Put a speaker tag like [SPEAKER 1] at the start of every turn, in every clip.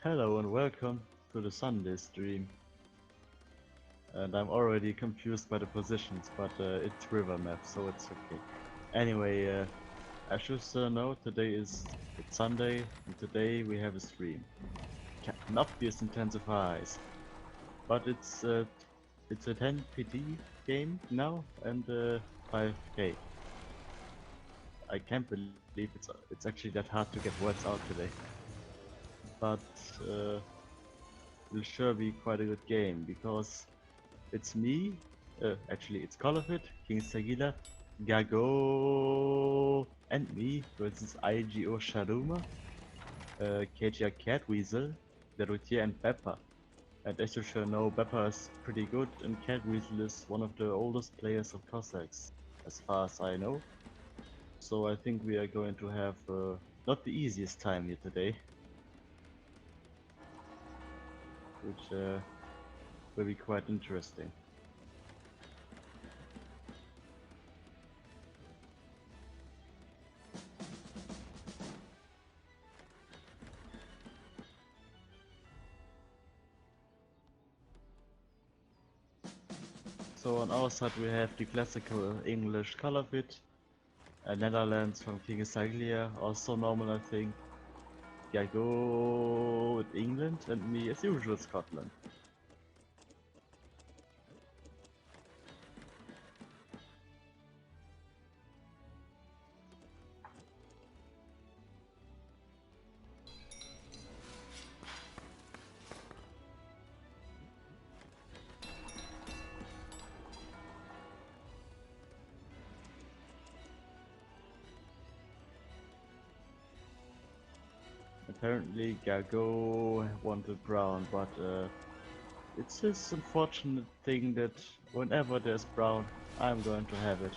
[SPEAKER 1] Hello and welcome to the Sunday stream. And I'm already confused by the positions, but it's river map, so it's okay. Anyway, as you know, it's Sunday, and today we have a stream. Cannot be as intensifies, but it's a 10 PT game now and 5K. I can't believe it's actually that hard to get words out today, but uh, it'll sure be quite a good game because it's me, actually it's Call of It, King Sagila, Gago, and me versus IGO Sharuma, KGR Catweasel, Derutier and Beppa. And as you sure know, Beppa is pretty good and Catweasel is one of the oldest players of Cossacks, as far as I know. So I think we are going to have not the easiest time here today, which will be quite interesting. So on our side we have the classical English Call of It, Netherlands from King Saglia, also normal I think, Gago with England, and me as usual Scotland. Apparently Gago wanted brown, but it's this unfortunate thing that whenever there's brown, I'm going to have it.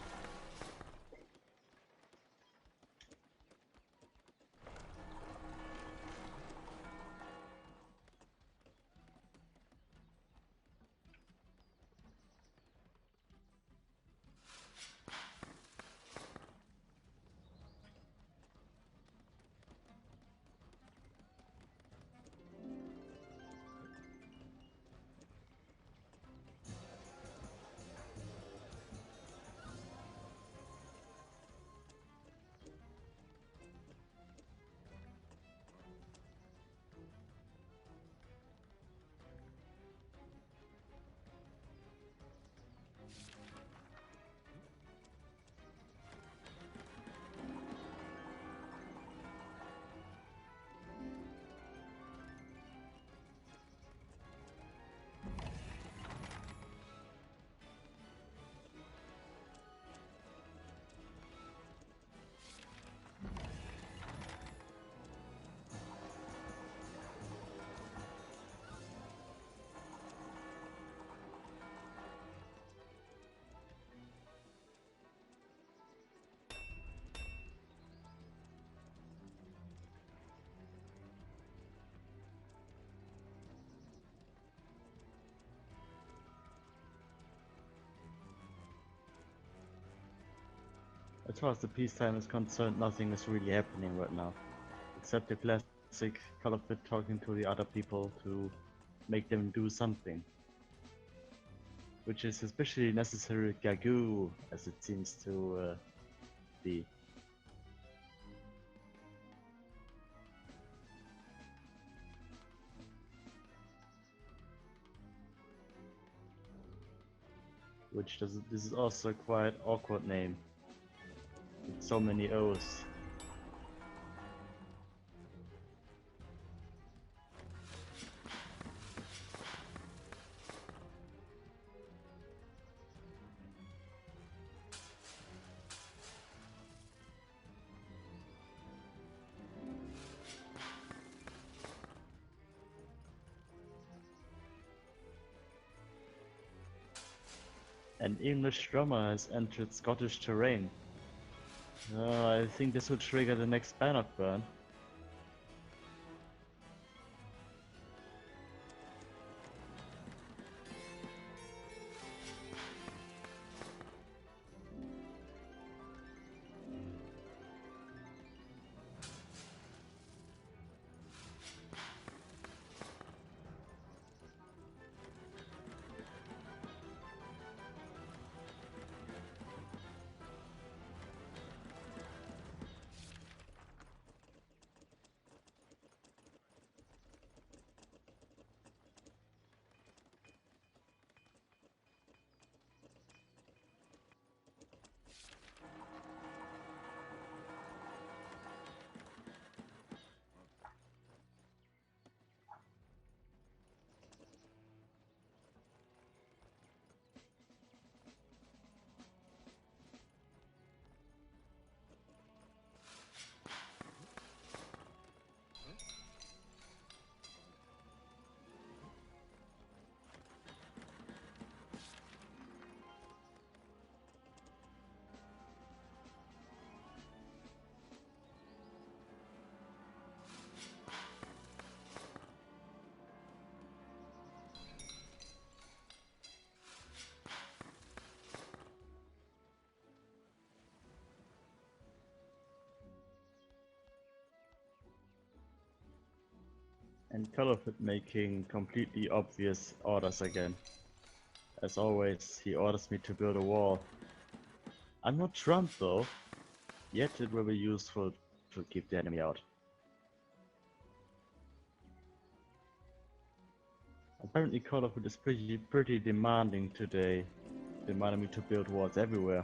[SPEAKER 1] As far as the peacetime is concerned, nothing is really happening right now, except the classic Call of It talking to the other people to make them do something, which is especially necessary with Gagu, as it seems to be. This is also a quite awkward name, with so many O's. An English drummer has entered Scottish terrain. I think this will trigger the next Bannock burn. And Call of it making completely obvious orders again. As always, he orders me to build a wall. I'm not Trump though, yet it will be useful to keep the enemy out. Apparently Call of Duty is pretty demanding today, demanding me to build walls everywhere.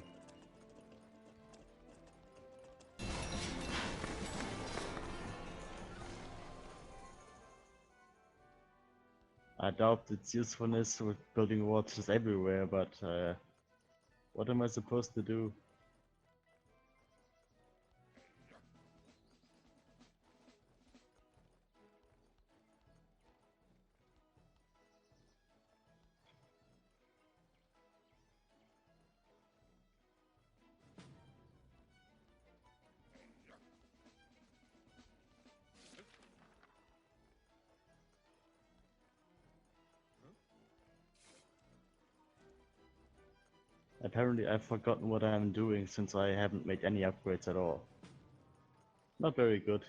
[SPEAKER 1] I doubt its usefulness with building walls just everywhere, but what am I supposed to do? Apparently I've forgotten what I'm doing since I haven't made any upgrades at all. Not very good.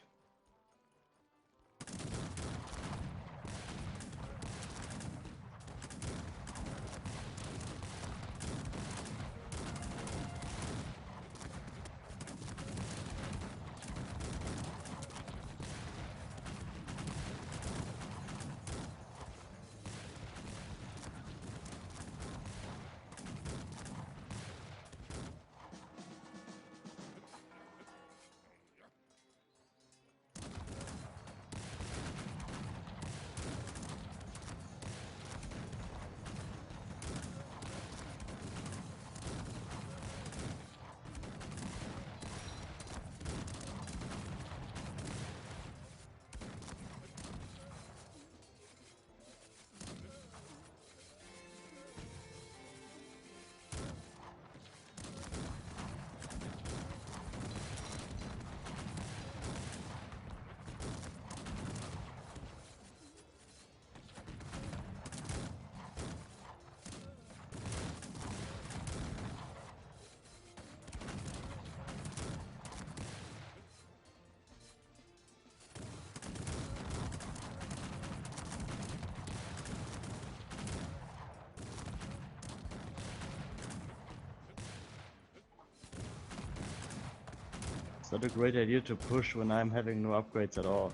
[SPEAKER 1] It's not a great idea to push when I'm having no upgrades at all.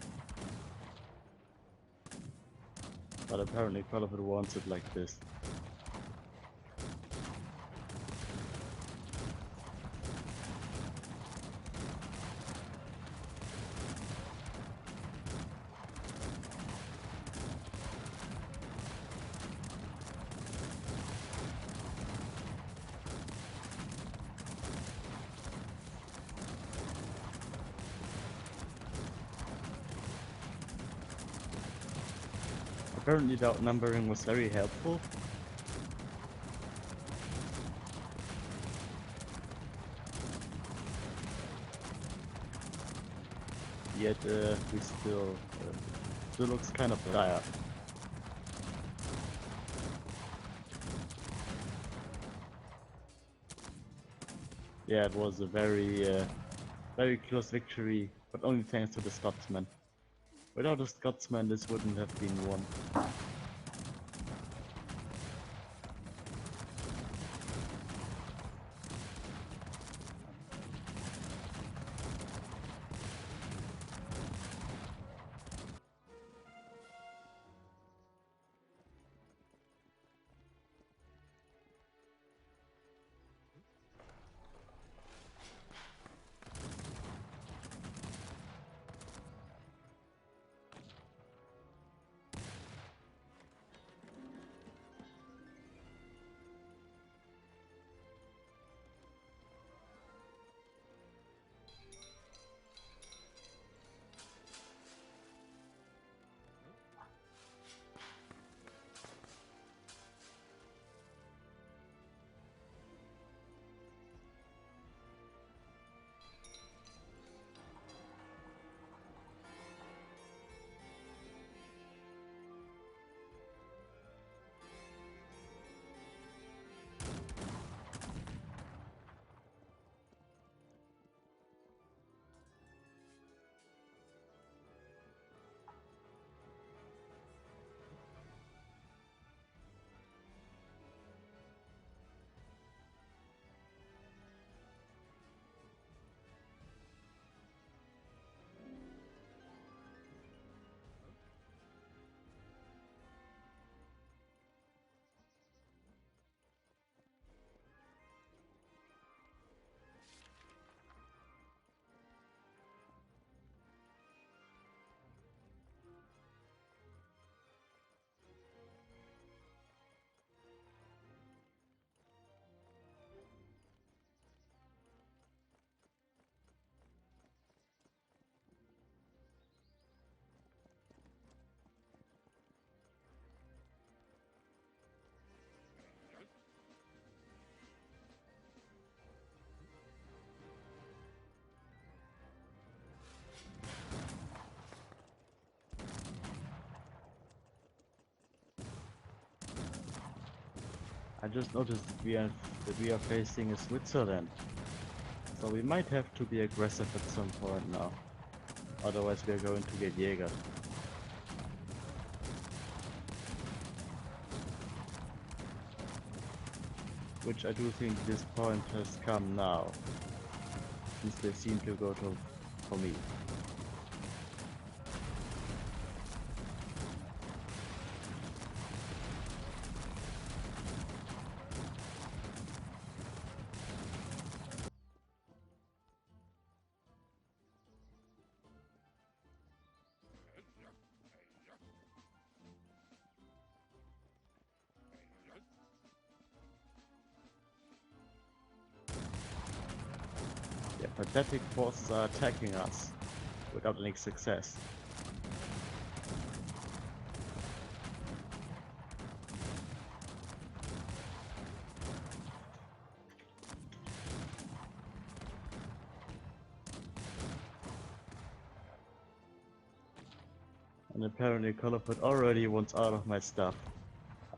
[SPEAKER 1] But apparently Call of Duty wants it like this. Apparently the outnumbering was very helpful. Yet we still looks kind of dire. Yeah, it was a very close victory, but only thanks to the Scotsman. Without the Scotsman, this wouldn't have been won. I just noticed that we are facing a Switzerland, so we might have to be aggressive at some point now. Otherwise, we are going to get Jäger. Which I do think this point has come now, since they seem to go to for me. The pathetic forces are attacking us without any success. And apparently Colorford already wants out of my stuff.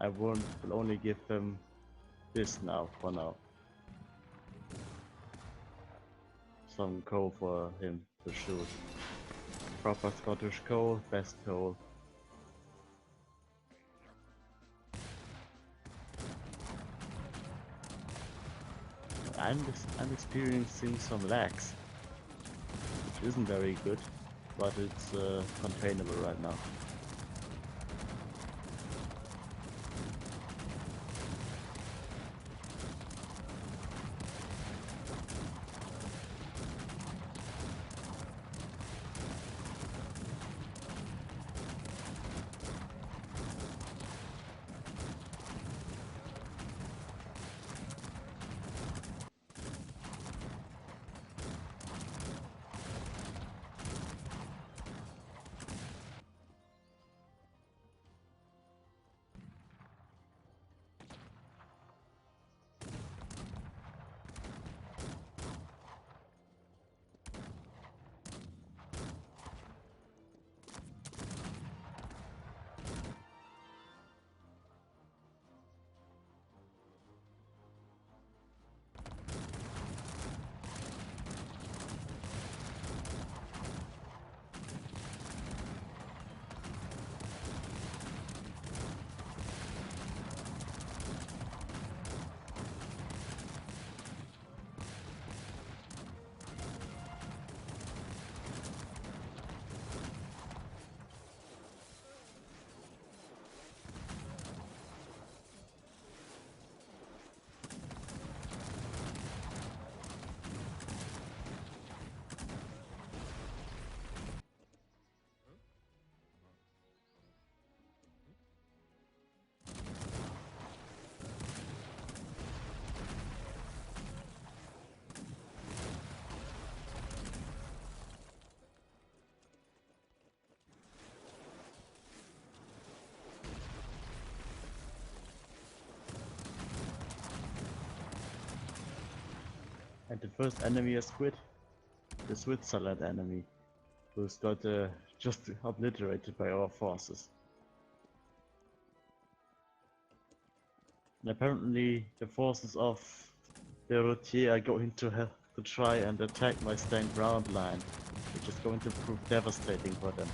[SPEAKER 1] I will only give them this now, for now. Some coal for him to shoot. Proper Scottish coal, best coal. I'm experiencing some lags, which isn't very good, but it's containable right now. And the first enemy is Squid, the Switzerland enemy, who's got just obliterated by our forces. And apparently the forces of the Routier are going to have to try and attack my stand ground line, which is going to prove devastating for them.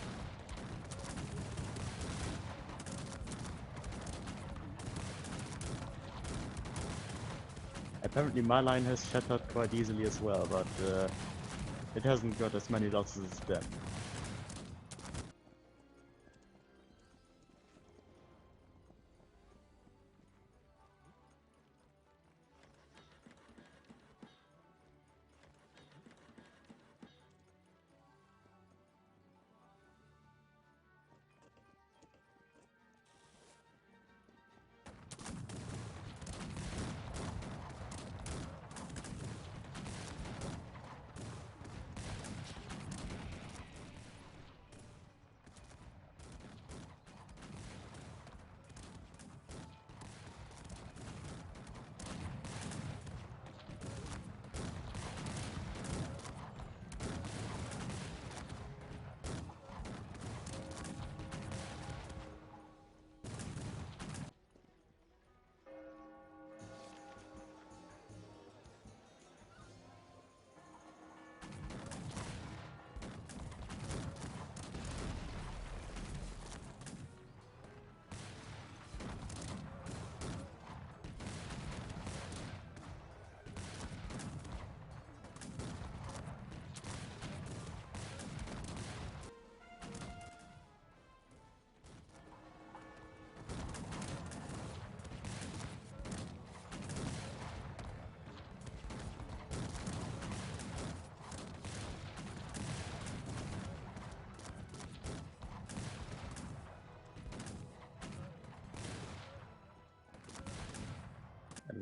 [SPEAKER 1] Apparently my line has shattered quite easily as well, but it hasn't got as many losses as them.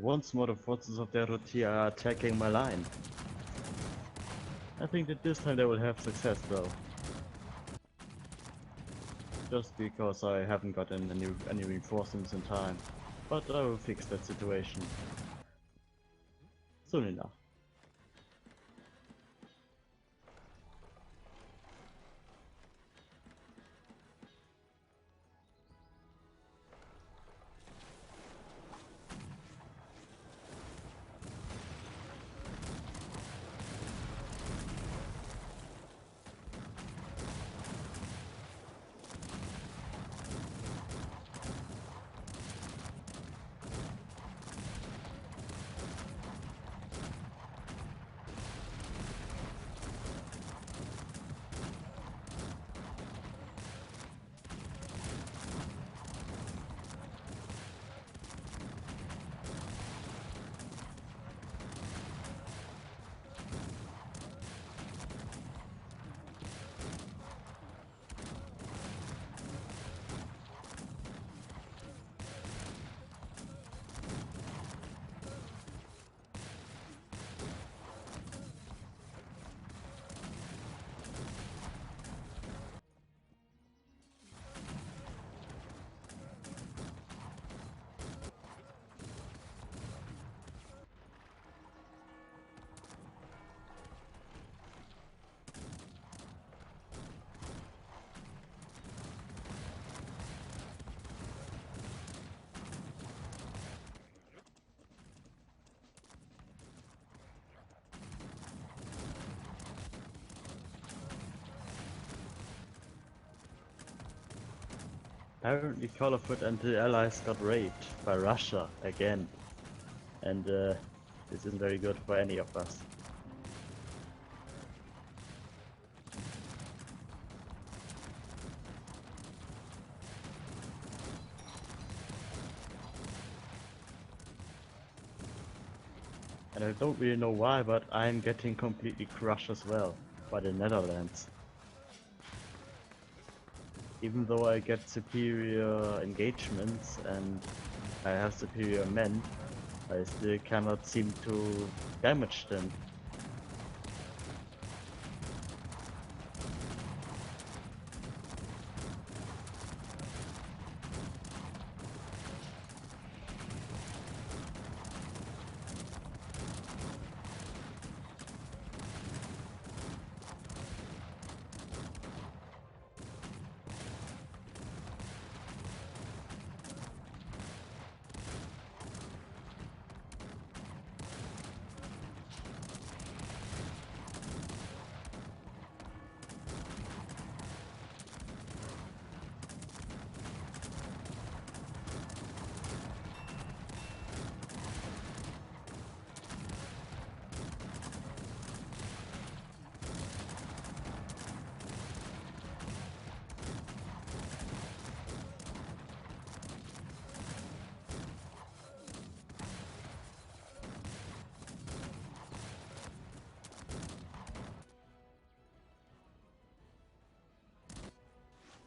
[SPEAKER 1] Once more the forces of the Roti are attacking my line. I think that this time they will have success though. Just because I haven't gotten any reinforcements in time. But I will fix that situation soon enough. Apparently Caliphate and the allies got raped by Russia again. And this isn't very good for any of us. And I don't really know why, but I'm getting completely crushed as well by the Netherlands. Even though I get superior engagements and I have superior men, I still cannot seem to damage them.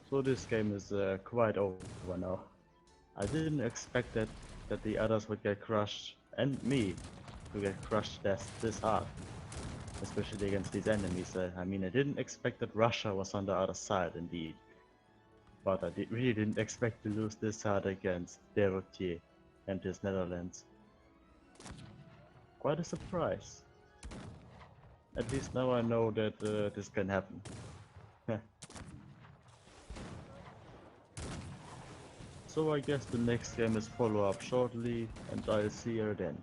[SPEAKER 1] So this game is quite over now. I didn't expect that the others would get crushed, and me to get crushed this hard. Especially against these enemies. I mean, I didn't expect that Russia was on the other side indeed. But I really didn't expect to lose this hard against Derotier and his Netherlands. Quite a surprise. At least now I know that this can happen. So I guess the next game is follow up shortly, and I'll see you then.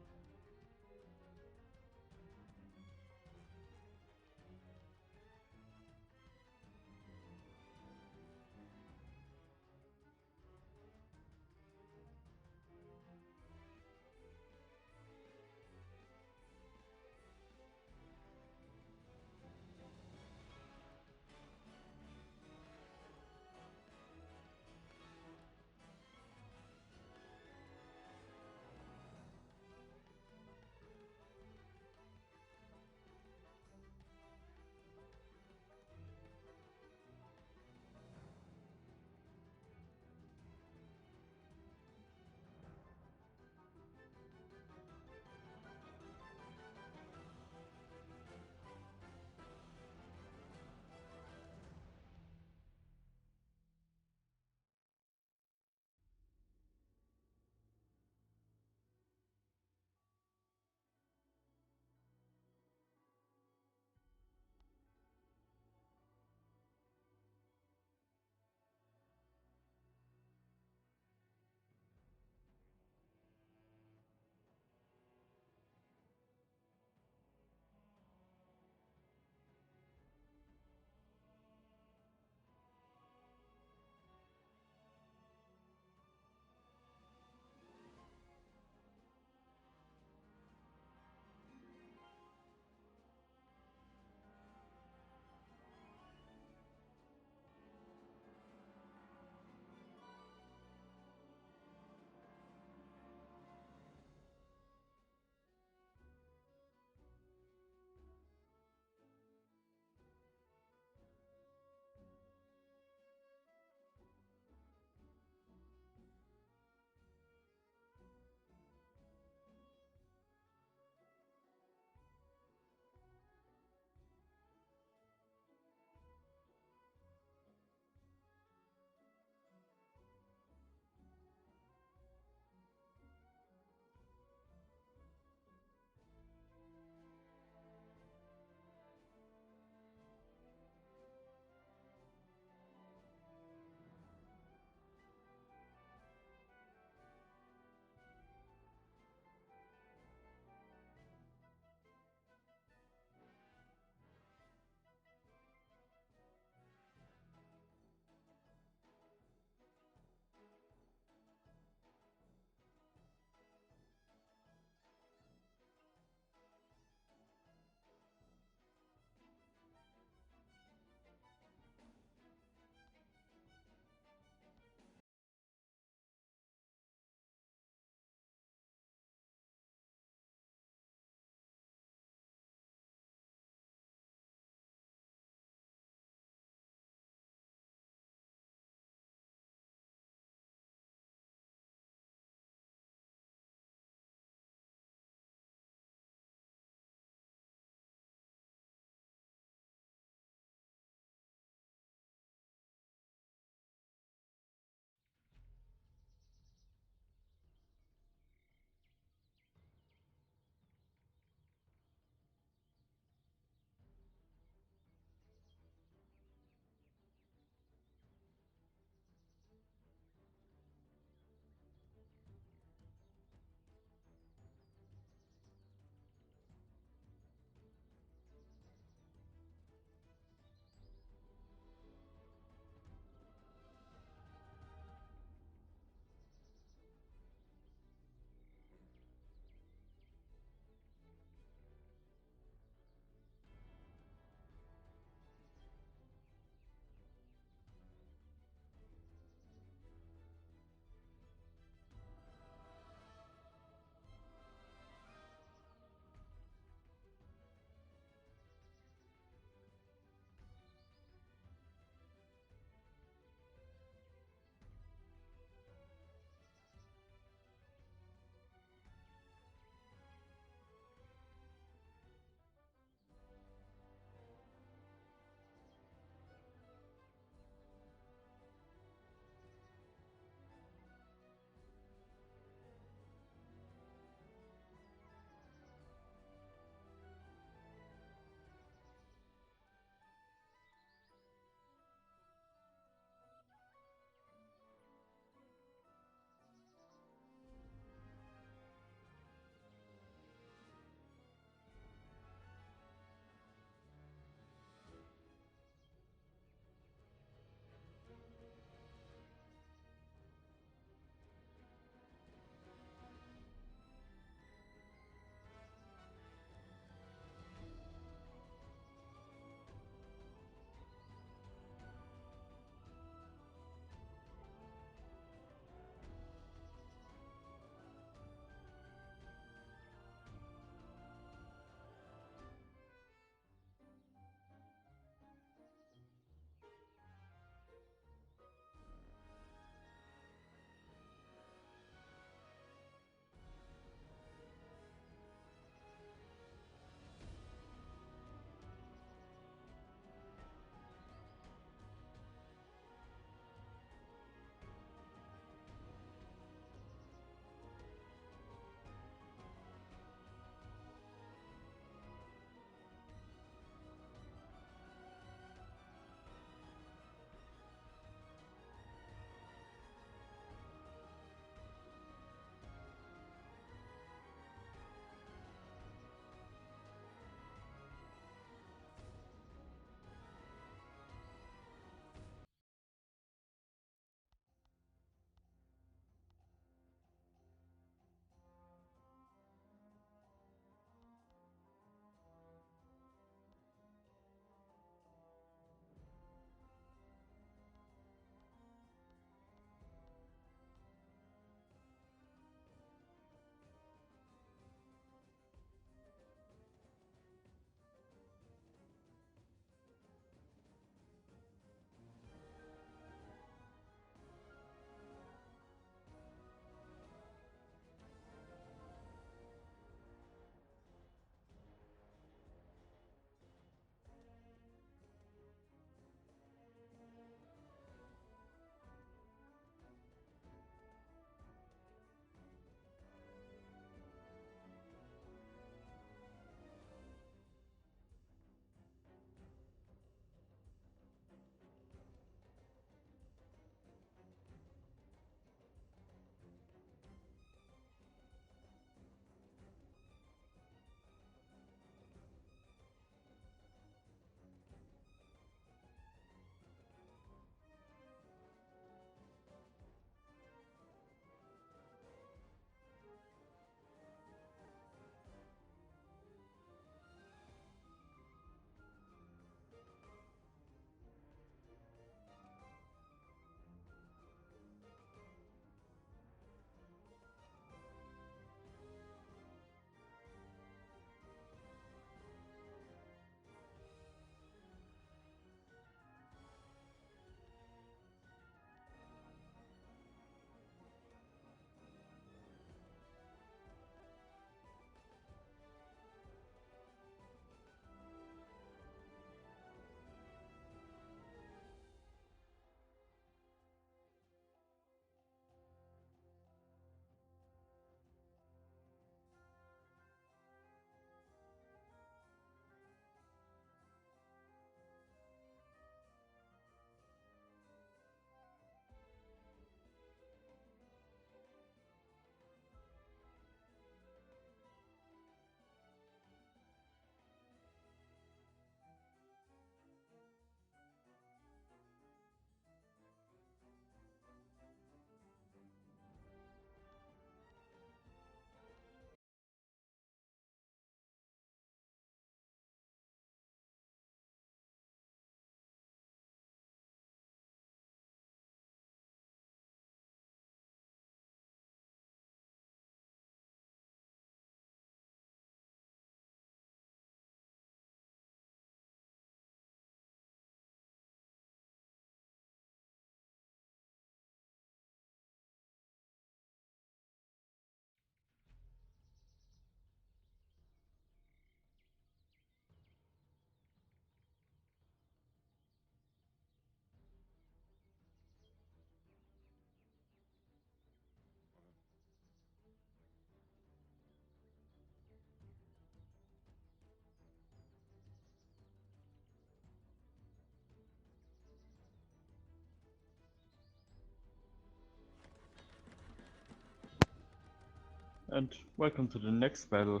[SPEAKER 1] And welcome to the next battle.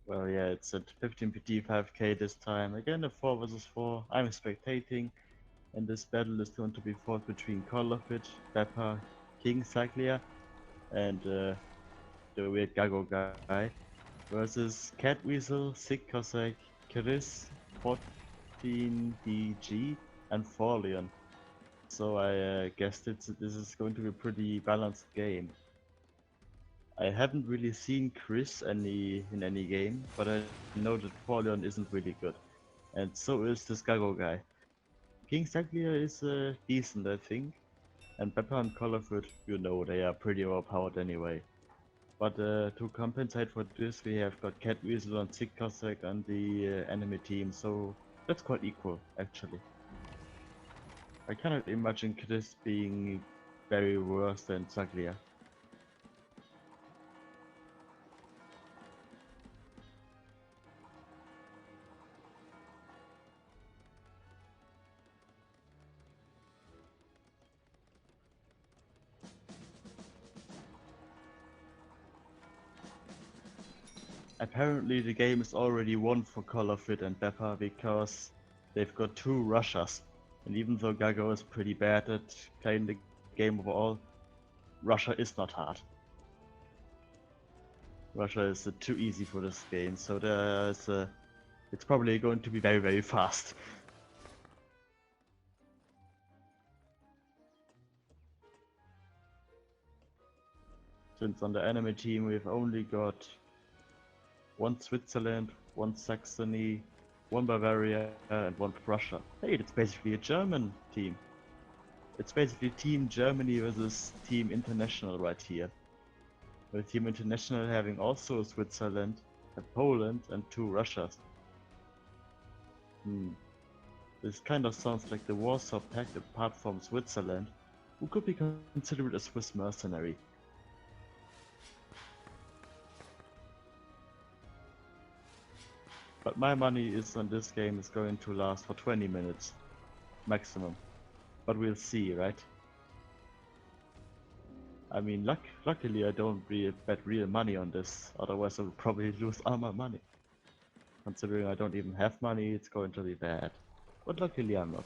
[SPEAKER 1] Well, yeah, it's at 15PT 5K this time. Again, a 4 versus 4. I'm spectating, and this battle is going to be fought between Call of It, Pepper, King Saglia, and the weird Gago guy, versus Cat Weasel, Sick Cossack, Chris, 14DG, and Forleon. So I guess this is going to be a pretty balanced game. I haven't really seen Chris in any game, but I know that Forleon isn't really good. And so is this Gago guy. King Saglia is decent, I think. And Pepper and Colorfoot, you know, they are pretty overpowered anyway. But to compensate for this, we have got Cat Weasel and Sick Cossack on the enemy team, so that's quite equal, actually. I cannot imagine Chris being very worse than Saglia. Apparently the game is already won for Colorfit and Pepper because they've got 2 rushers. And even though Gago is pretty bad at playing the game overall, Russia is not hard. Russia is too easy for this game, so it's probably going to be very, very fast. Since on the enemy team we've only got 1 Switzerland, 1 Saxony, 1 Bavaria, and 1 Prussia. Hey, it's basically a German team. It's basically Team Germany versus Team International right here. With Team International having also Switzerland, Poland, and 2 Russias. This kind of sounds like the Warsaw Pact apart from Switzerland, who could be considered a Swiss mercenary. But my money is on this game is going to last for 20 minutes, maximum. But we'll see, right? I mean, luckily I don't really bet real money on this, otherwise I would probably lose all my money. Considering I don't even have money, it's going to be bad. But luckily I'm not.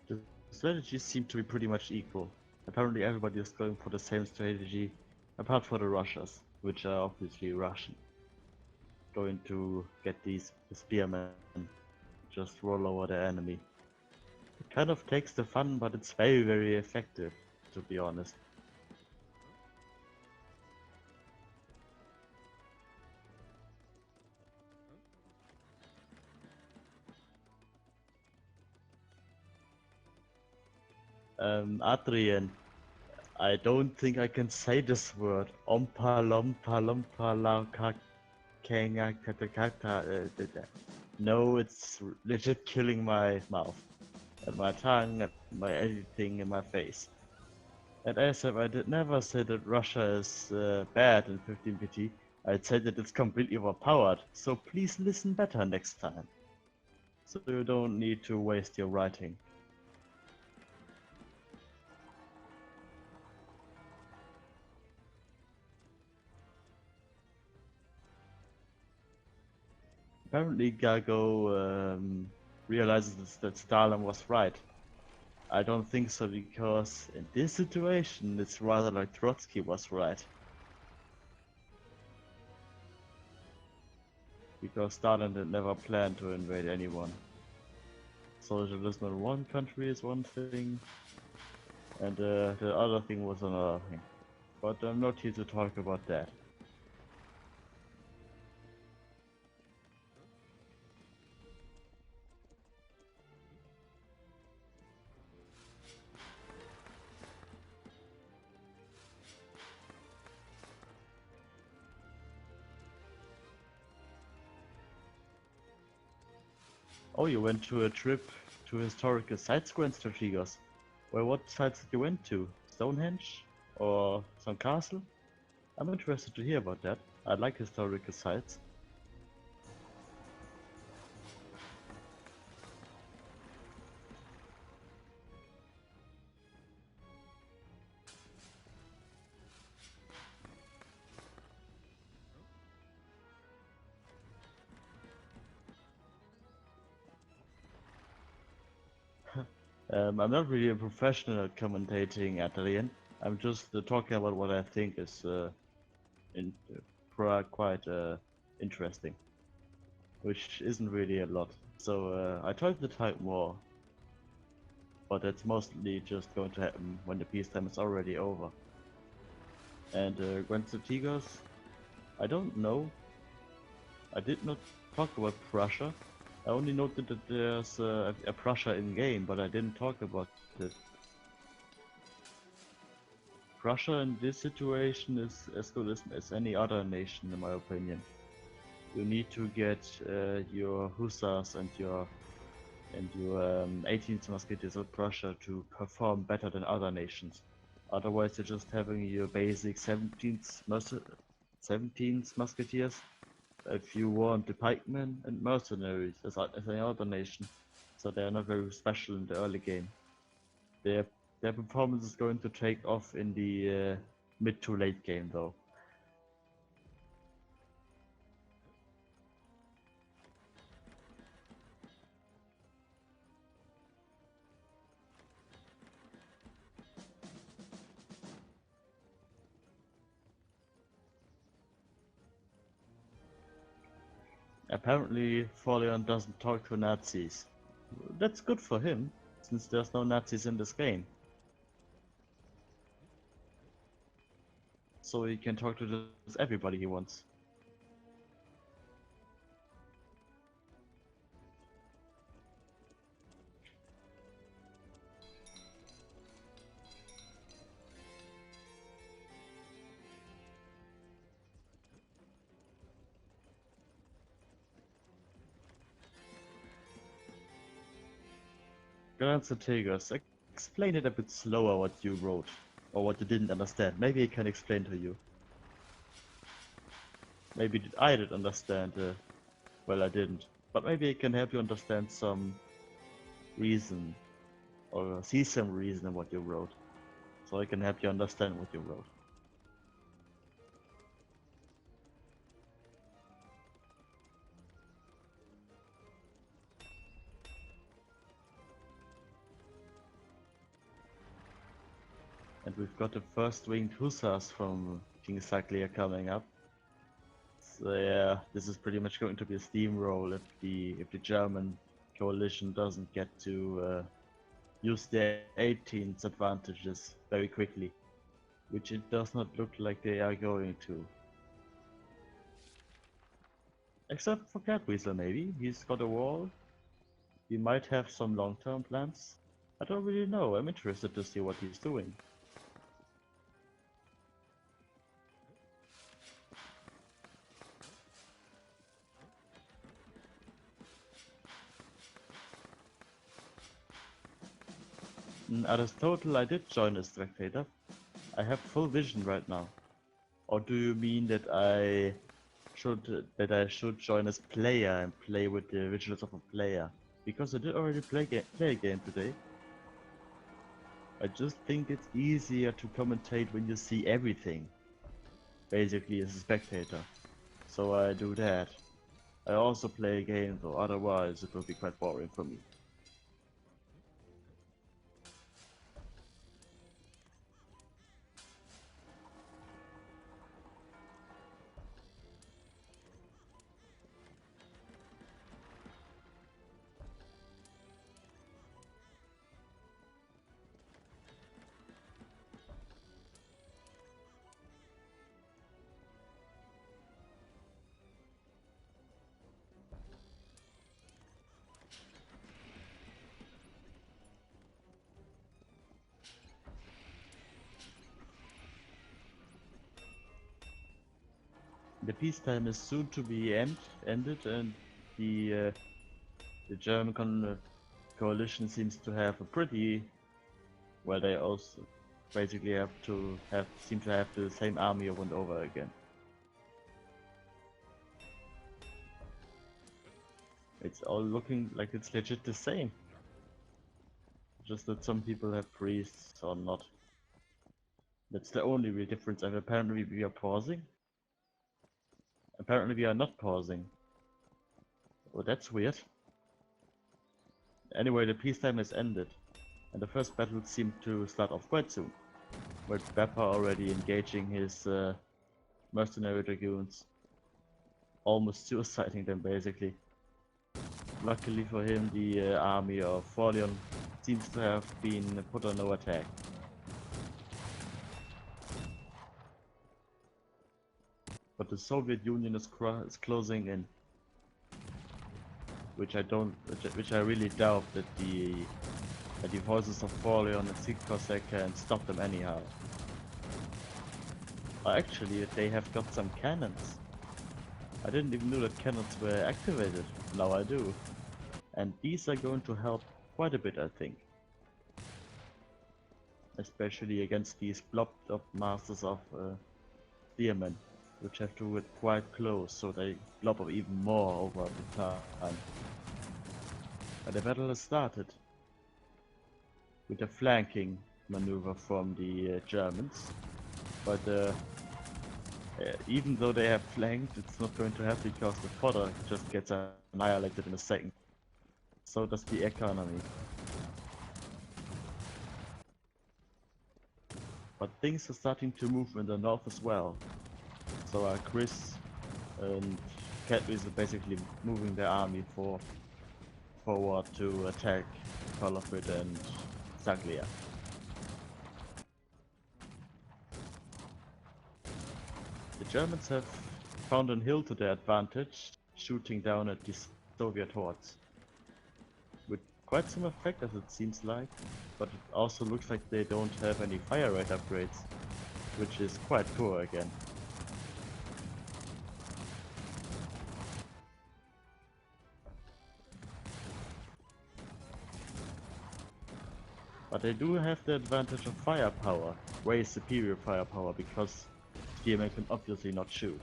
[SPEAKER 1] The strategies seem to be pretty much equal. Apparently everybody is going for the same strategy, apart for the Russians, which are obviously Russian. Going to get these spearmen, just roll over the enemy. It kind of takes the fun, but it's very, very effective, to be honest. Adrian, I don't think I can say this word. Ompa lompa lompa la ka kenga katakata. No, it's legit killing my mouth, and my tongue, and my everything in my face. And as I did never say that Russia is bad in 15PT, I'd say that it's completely overpowered, so please listen better next time. So you don't need to waste your writing. Apparently Gago realizes that Stalin was right. I don't think so, because in this situation it's rather like Trotsky was right. Because Stalin had never planned to invade anyone. socialism in one country is one thing, and the other thing was another thing. But I'm not here to talk about that. Oh, you went to a trip to historical sites, Grand Strategos. Well, what sites did you went to? Stonehenge? Or some castle? I'm interested to hear about that. I like historical sites. I'm not really a professional at commentating, Adrian. I'm just talking about what I think is in, quite interesting, which isn't really a lot. So I tried to type more, but that's mostly just going to happen when the peacetime is already over. And Grand Strategos, I don't know. I did not talk about Prussia. I only noted that there's a Prussia in game, but I didn't talk about it. Prussia in this situation is as good as any other nation, in my opinion. You need to get your hussars and your 18th musketeers of Prussia to perform better than other nations. Otherwise, you're just having your basic 17th musketeers. If you want the pikemen and mercenaries as any other nation, so they are not very special in the early game. Their their performance is going to take off in the mid to late game, though. Apparently, Folion doesn't talk to Nazis. That's good for him, since there's no Nazis in this game. So he can talk to just everybody he wants. Grand Strategos, explain it a bit slower what you wrote, or what you didn't understand. Maybe I can explain to you. Maybe I did understand, well I didn't. But maybe I can help you understand some reason, or see some reason in what you wrote. So I can help you understand what you wrote. And we've got the first winged hussars from King Saglia coming up. So yeah, this is pretty much going to be a steamroll if the German coalition doesn't get to use their 18th advantages very quickly, which it does not look like they are going to. Except for Catweasel, maybe. He's got a wall. He might have some long-term plans. I don't really know. I'm interested to see what he's doing. Aristotle, I did join as spectator. I have full vision right now. Or do you mean that I should join as player and play with the visuals of a player? Because I did already play a game today. I just think it's easier to commentate when you see everything, basically as a spectator. So I do that. I also play a game though, otherwise it would be quite boring for me. The peacetime is soon to be ended, and the German coalition seems to have a pretty well. They also basically seem to have the same army over and over again. It's all looking like it's legit the same. Just that some people have priests or not. That's the only real difference, and apparently we are pausing. Apparently we are not pausing. Oh, that's weird. Anyway, the peacetime has ended, and the first battle seemed to start off quite soon, with Beppa already engaging his mercenary dragoons, almost suiciding them basically. Luckily for him, the army of Forleon seems to have been put on no attack. But the Soviet Union is closing in, which I really doubt that the forces of Forleon and Cossacks can stop them anyhow. Actually, they have got some cannons. I didn't even know that cannons were activated. Now I do. And these are going to help quite a bit, I think. Especially against these blobbed up masters of spearmen, which have to get quite close, so they blob up even more over the time. But the battle has started with a flanking maneuver from the Germans. But even though they have flanked, it's not going to happen because the fodder just gets annihilated in a second. So does the economy. But things are starting to move in the north as well. So Chris and Catwiz are basically moving their army forward to attack Kolofit and Zaglia. The Germans have found a hill to their advantage, shooting down at the Soviet hordes. With quite some effect as it seems like, but it also looks like they don't have any fire rate upgrades, which is quite poor again. But they do have the advantage of firepower, way superior firepower, because spearmen can obviously not shoot.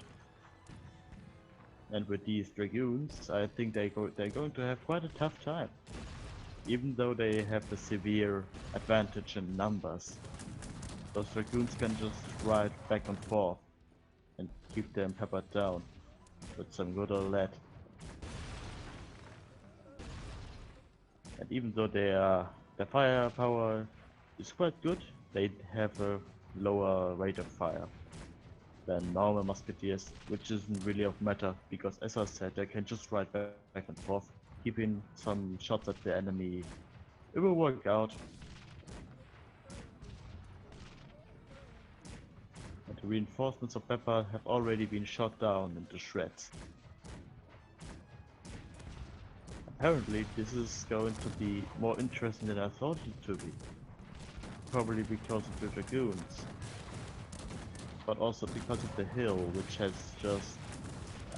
[SPEAKER 1] And with these dragoons, I think they're going to have quite a tough time. Even though they have a severe advantage in numbers, those dragoons can just ride back and forth and keep them peppered down with some good old lead. And even though their firepower is quite good, they have a lower rate of fire than normal musketeers, which isn't really of matter, because as I said, they can just ride back and forth, keeping some shots at the enemy. It will work out. And the reinforcements of Pepper have already been shot down into shreds. Apparently this is going to be more interesting than I thought it to be. Probably because of the dragoons, but also because of the hill, which has just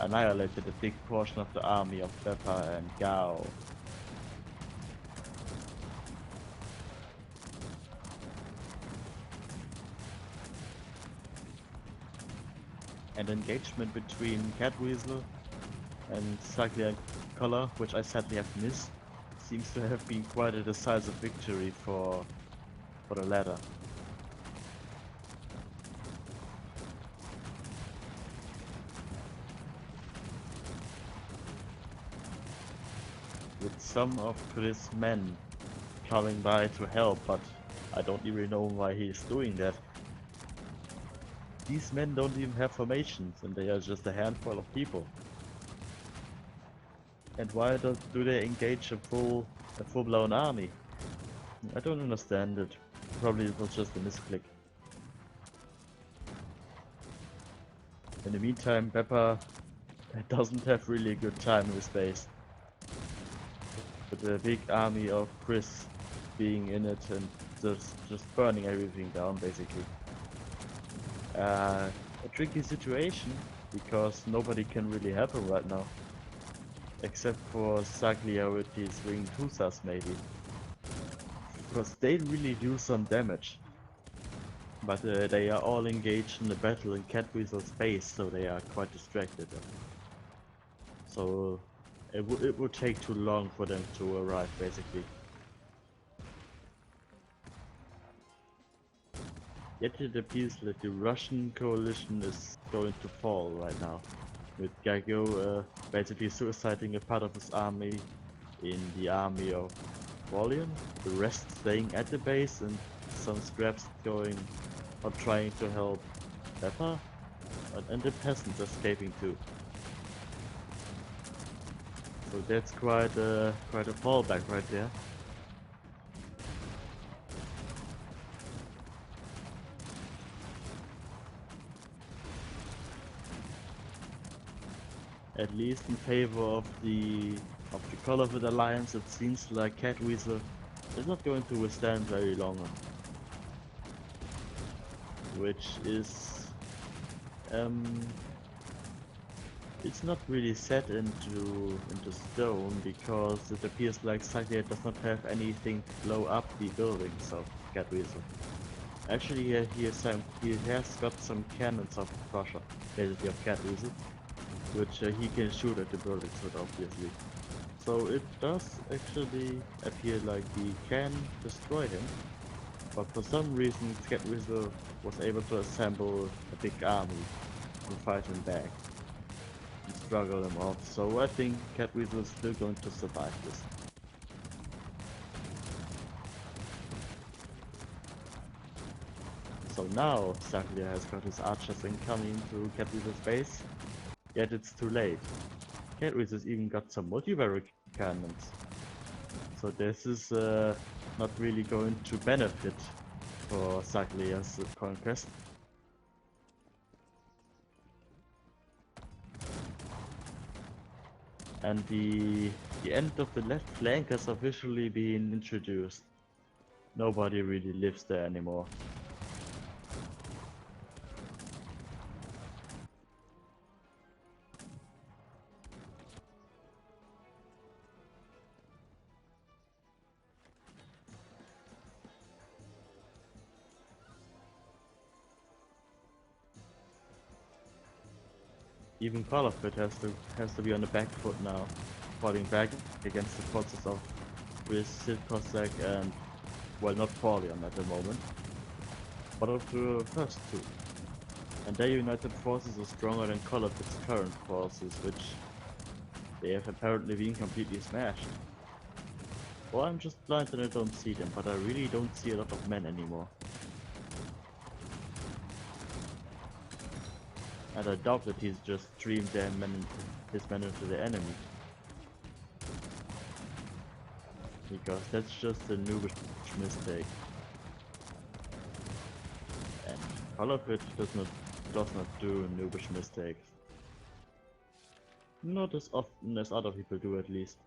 [SPEAKER 1] annihilated a big portion of the army of Beppa and Gao. An engagement between Catweasel and Saglia Collar, which I sadly have missed, seems to have been quite a decisive victory for the latter. With some of Chris' men coming by to help, but I don't even know why he's doing that. These men don't even have formations, and they are just a handful of people. And why do they engage a full-blown army? I don't understand it. Probably it was just a misclick. In the meantime, Beppa doesn't have really a good time in his base. With the big army of Chris being in it and just burning everything down, basically. A tricky situation, because nobody can really help him right now. Except for Saglia with his winged Hussars maybe. Because they really do some damage. But they are all engaged in the battle in Catweasel's base, so they are quite distracted. So it would take too long for them to arrive, basically. Yet it appears that the Russian coalition is going to fall right now, with Gago basically suiciding a part of his army in the army of Volian, the rest staying at the base, and some scraps going or trying to help Pepper, and the peasants escaping too. So that's quite a fallback right there. At least in favor of the Colorful Alliance, it seems like Catweasel is not going to withstand very long. Which is it's not really set into stone, because it appears like Saglia does not have anything to blow up the buildings of Catweasel. Actually, he has got some cannons of Prussia, basically of Catweasel, which he can shoot at the buildings with, obviously. So it does actually appear like he can destroy him, but for some reason Catweasel was able to assemble a big army to fight him back and struggle him off. So I think Catweasel is still going to survive this. So now Saglia has got his archers incoming to Catweasel's base, yet it's too late. Catweasel's even got some multi-barrel cannons. So this is not really going to benefit for Saglia's conquest. And the end of the left flank has officially been introduced. Nobody really lives there anymore. Even Colorfit has to be on the back foot now, falling back against the forces of Sid Cossack and, well, not Paulion at the moment, but of the first two. And their united forces are stronger than Colorfit's current forces, which they have apparently been completely smashed. Or I'm just blind and I don't see them, but I really don't see a lot of men anymore. And I doubt that he's just streamed his men into the enemy. Because that's just a noobish mistake. And Colorfit does not do noobish mistakes. Not as often as other people do, at least.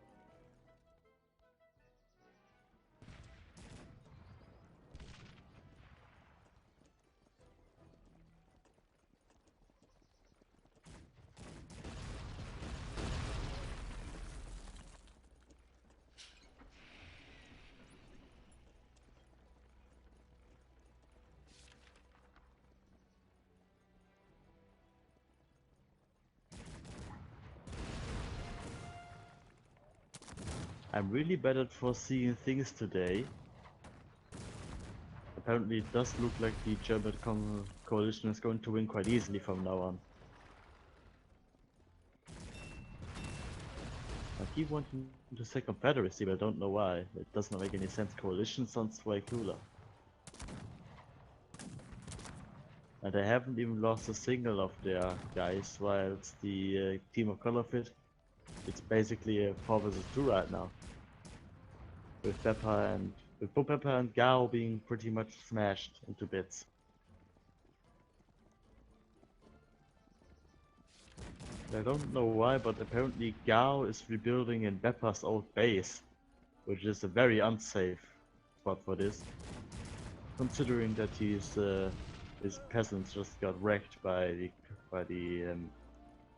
[SPEAKER 1] I'm really bad at foreseeing things today. Apparently it does look like the German coalition is going to win quite easily from now on. I keep wanting to say Confederacy, but I don't know why. It does not make any sense. Coalition sounds way cooler. And they haven't even lost a single of their guys, whilst the team of Colorfit, it's basically a 4 vs 2 right now. With both Pepper and Gao being pretty much smashed into bits. I don't know why, but apparently Gao is rebuilding in Beppa's old base, which is a very unsafe spot for this, considering that his peasants just got wrecked by the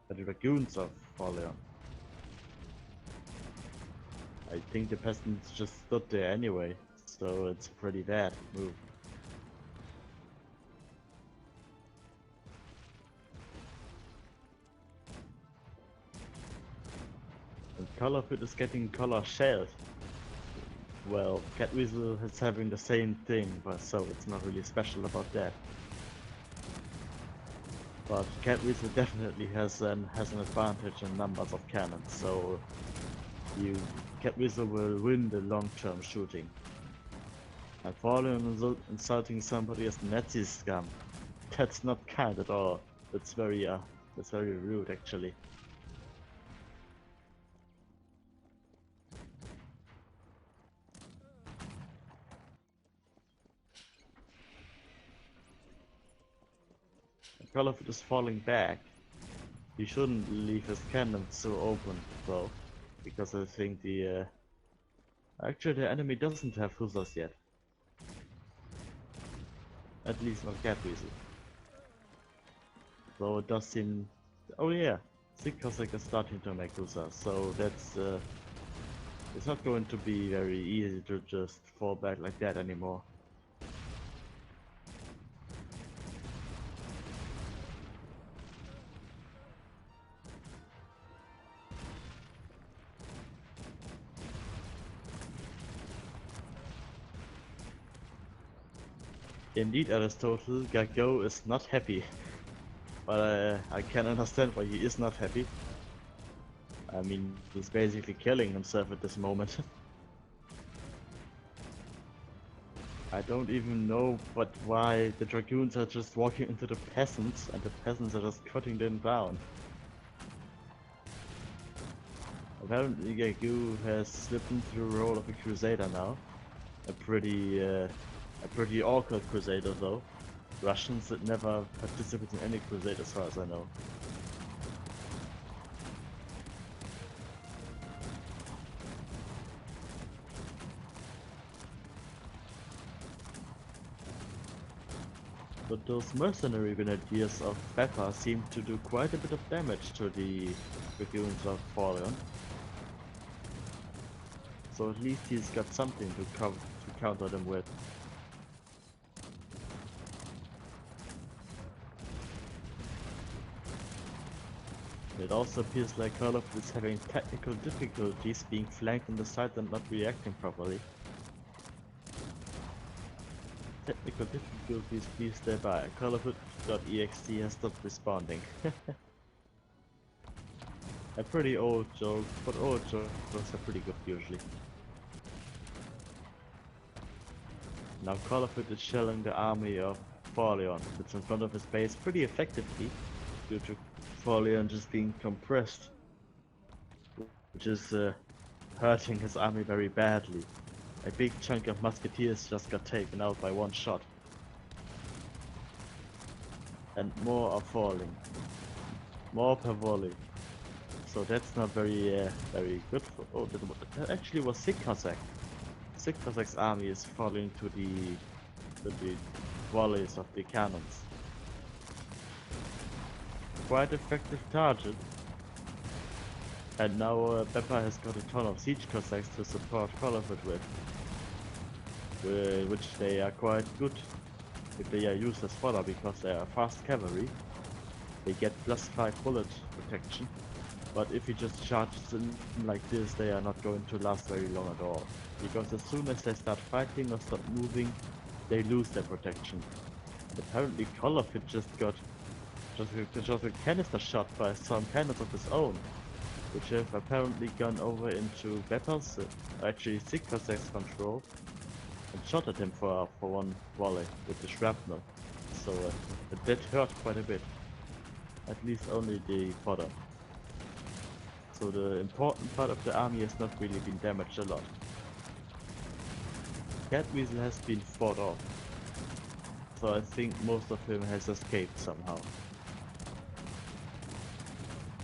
[SPEAKER 1] the dragoons of Orleans. I think the peasants just stood there anyway, so it's a pretty bad move. And Colorfit is getting color shelled. Well, Catweasel is having the same thing, but so it's not really special about that. But Catweasel definitely has an advantage in numbers of cannons, so Catweasel will win the long-term shooting. And Fallen insulting somebody as Nazi scum. That's not kind at all. That's very rude actually. Colorfit is falling back. He shouldn't leave his cannon so open though, because I think actually the enemy doesn't have hussars yet. At least not Catweasel. So it does seem... Oh yeah, Cossacks is starting to make hussars, so that's... it's not going to be very easy to just fall back like that anymore. Indeed, Aristotle, Gago is not happy. But I can understand why he is not happy. I mean, he's basically killing himself at this moment. I don't even know why the dragoons are just walking into the peasants and the peasants are just cutting them down. Apparently Gagu has slipped into the role of a crusader now. A pretty awkward crusader though. Russians that never participate in any crusade as far as I know. But those mercenary grenadiers of Pepper seem to do quite a bit of damage to the dragoons of Fallen. So at least he's got something to counter them with. It also appears like Call of is having technical difficulties being flanked on the side and not reacting properly. Technical difficulties, please stay by. Call.ext has stopped responding. A pretty old joke, but old jokes are pretty good usually. Now Call of Duty is shelling the army of Forleon, that's in front of his base pretty effectively, due to Forleon just being compressed, which is hurting his army very badly. A big chunk of musketeers just got taken out by one shot. And more are falling. More per volley. So that's not very good for... Oh, that actually was Sick Cossack. Sick Cossack's army is falling to the volleys of the cannons. Quite effective target. And now Pepper has got a ton of siege Cossacks to support Colorfit with. Which they are quite good if they are used as fodder because they are fast cavalry. They get +5 bullet protection. But if he just charges in like this, they are not going to last very long at all. Because as soon as they start fighting or start moving, they lose their protection. Apparently Colorfit just got a canister shot by some cannons of his own, which have apparently gone over into Pepper's, actually Sick Cossack's control, and shot at him for one volley with the shrapnel. So that hurt quite a bit. At least only the fodder. So the important part of the army has not really been damaged a lot. Catweasel has been fought off. So I think most of him has escaped somehow.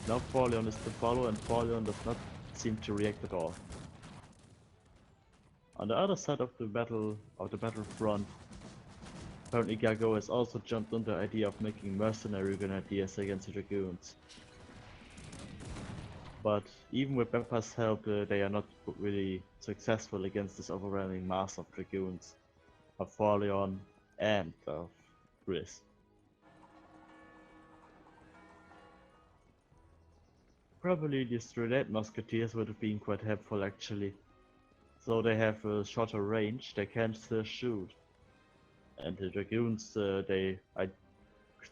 [SPEAKER 1] Now Forleon is to follow and Forleon does not seem to react at all. On the other side of the battlefront, apparently Gago has also jumped on the idea of making mercenary grenadiers against the dragoons. But even with Pepper's help, they are not really successful against this overwhelming mass of Dragoons, of Forleon, and of Gris. Probably the Strelette Musketeers would have been quite helpful actually. So they have a shorter range, they can still shoot. And the Dragoons,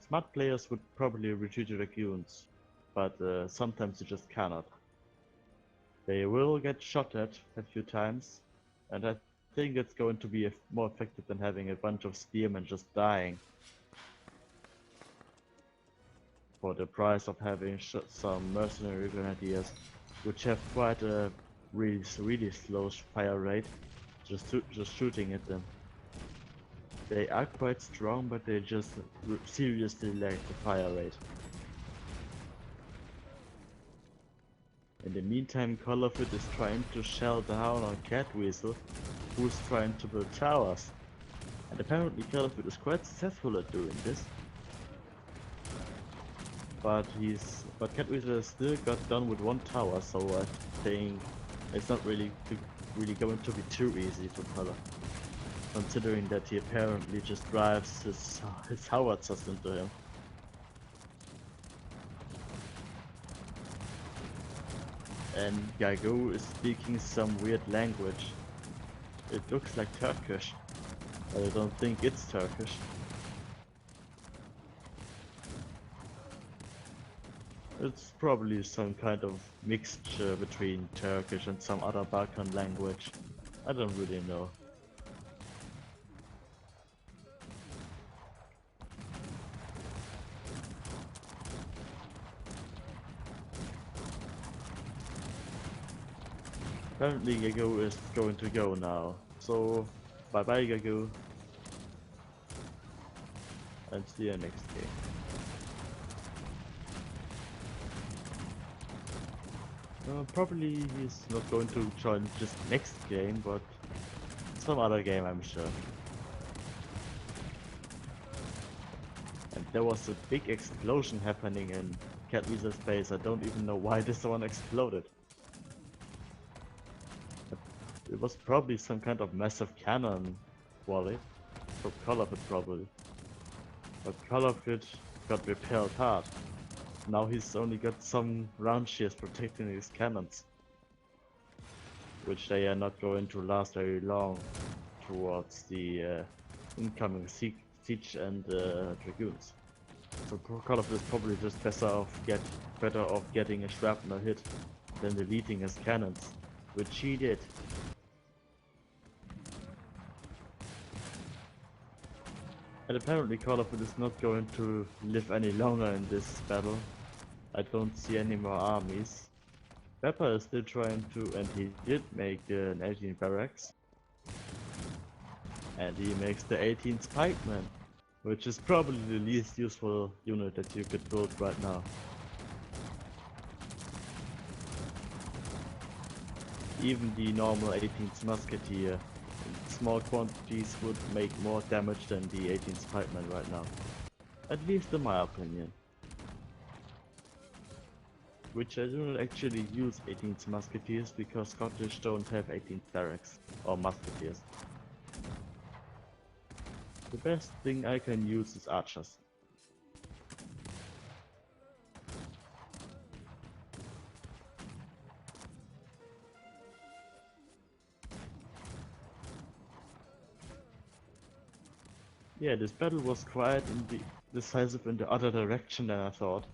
[SPEAKER 1] smart players would probably retreat to Dragoons, but sometimes you just cannot. They will get shot at a few times, and I think it's going to be more effective than having a bunch of spearmen just dying. For the price of having some mercenary grenadiers, which have quite a really slow fire rate, just shooting at them. They are quite strong, but they just seriously lack the fire rate. In the meantime, Colorfit is trying to shell down on Catweasel, who's trying to build towers. And apparently Colorfit is quite successful at doing this. But Catweasel has still got done with one tower, so I think it's not really going to be too easy to color. Considering that he apparently just drives his howitzers into him. And Gago is speaking some weird language. It looks like Turkish, but I don't think it's Turkish. It's probably some kind of mixture between Turkish and some other Balkan language. I don't really know. Apparently Gago is going to go now, so bye bye Gago, and see you next game. Probably he's not going to join just next game, but some other game I'm sure. And there was a big explosion happening in Catweasel's base. I don't even know why this one exploded. It was probably some kind of massive cannon volley from Colorfit probably. But Colorfit got repelled hard. Now he's only got some round shears protecting his cannons, which they are not going to last very long towards the incoming siege and dragoons. So Colorfit is probably just better off getting a shrapnel hit than deleting his cannons, which he did. And apparently Colorfit is not going to live any longer in this battle. I don't see any more armies. Pepper is still trying to, and he did make an 18 barracks. And he makes the 18th pikeman, which is probably the least useful unit that you could build right now. Even the normal 18th musketeer in small quantities would make more damage than the 18th pikeman right now. At least in my opinion. Which I do not actually use 18th musketeers because Scottish don't have 18th barracks or musketeers. The best thing I can use is archers. Yeah, this battle was quite decisive in the other direction than I thought.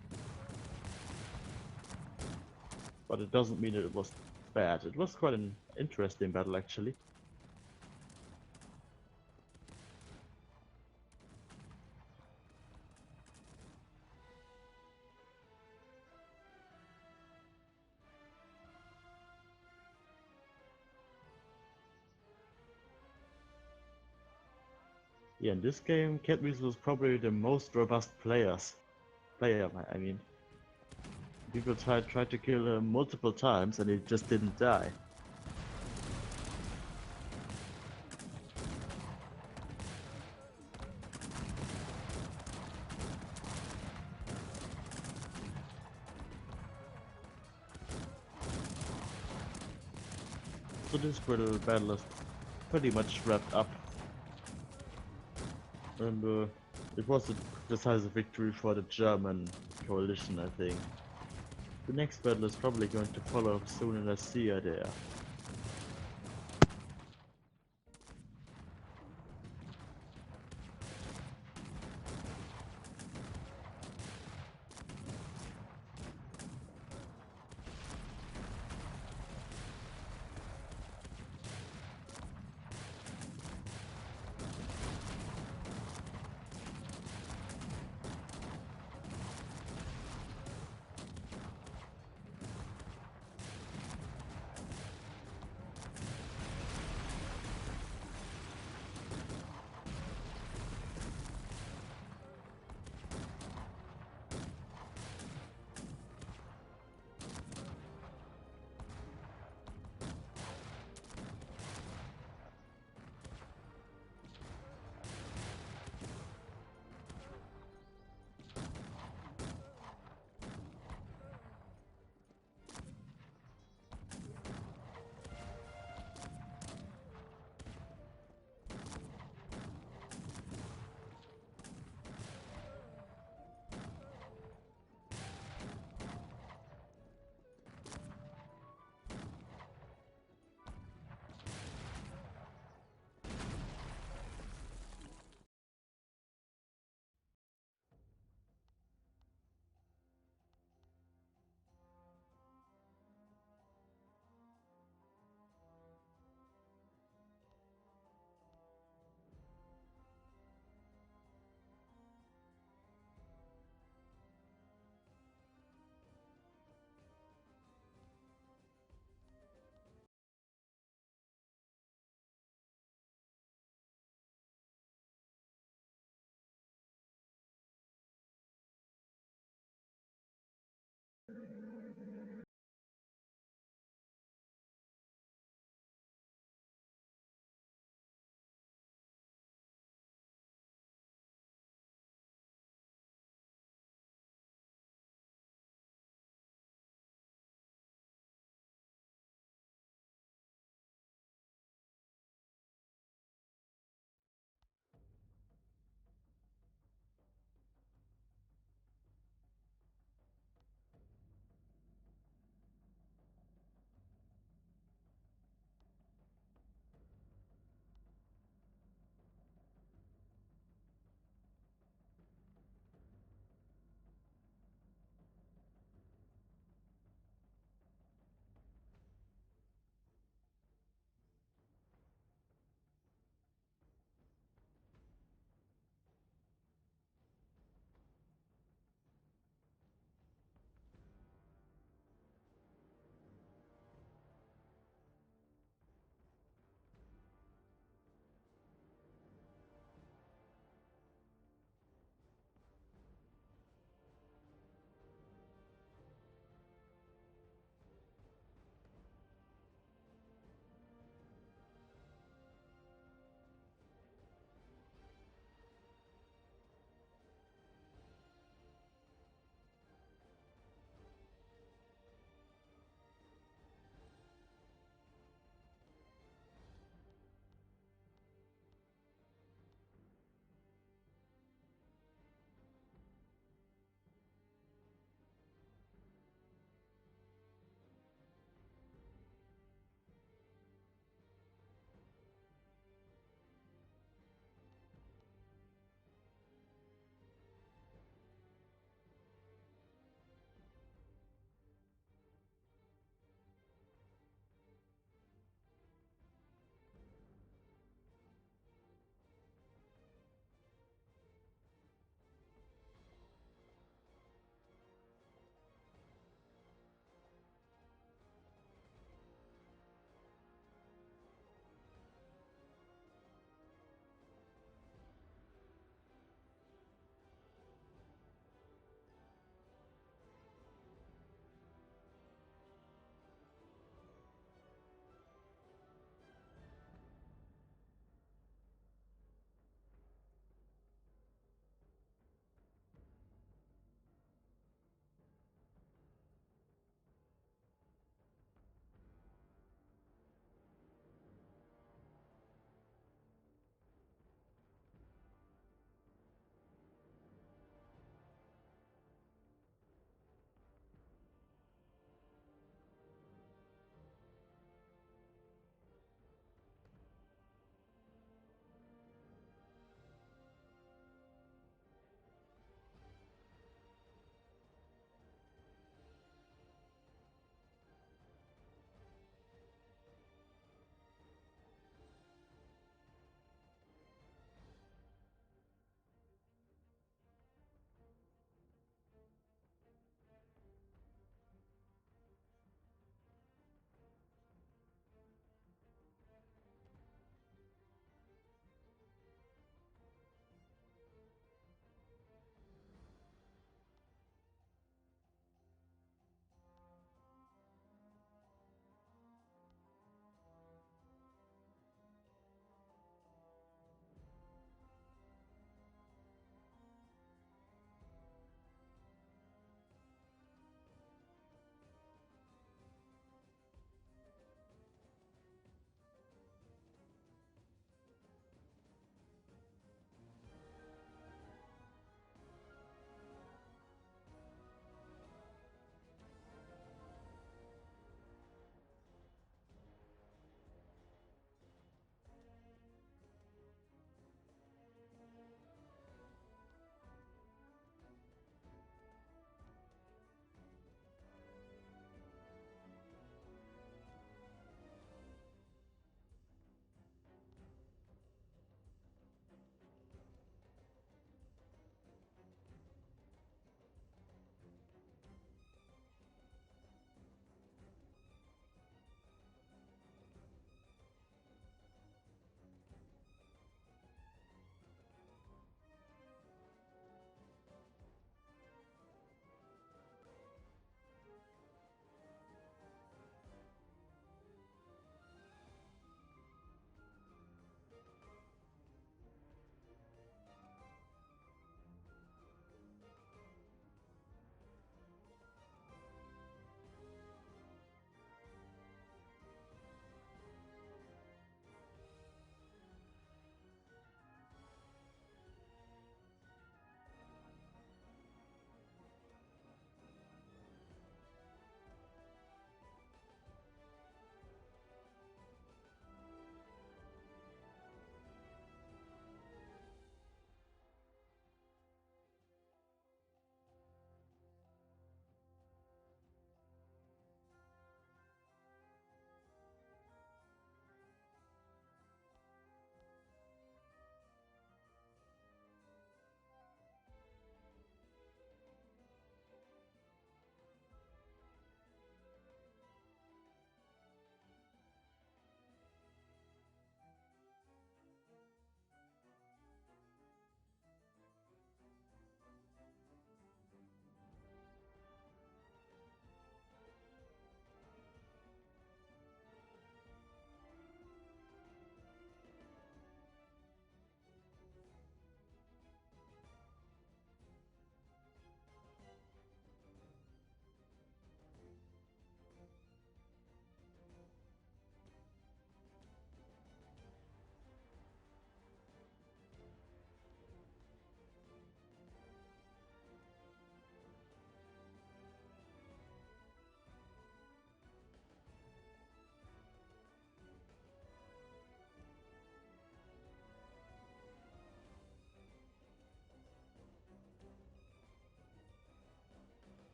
[SPEAKER 1] But it doesn't mean that it was bad. It was quite an interesting battle actually. Yeah, in this game, Catweasel was probably the most robust player, I mean. People tried to kill him multiple times and he just didn't die. So this battle is pretty much wrapped up, and it was a decisive victory for the German coalition, I think. The next battle is probably going to follow soon, and I see you there.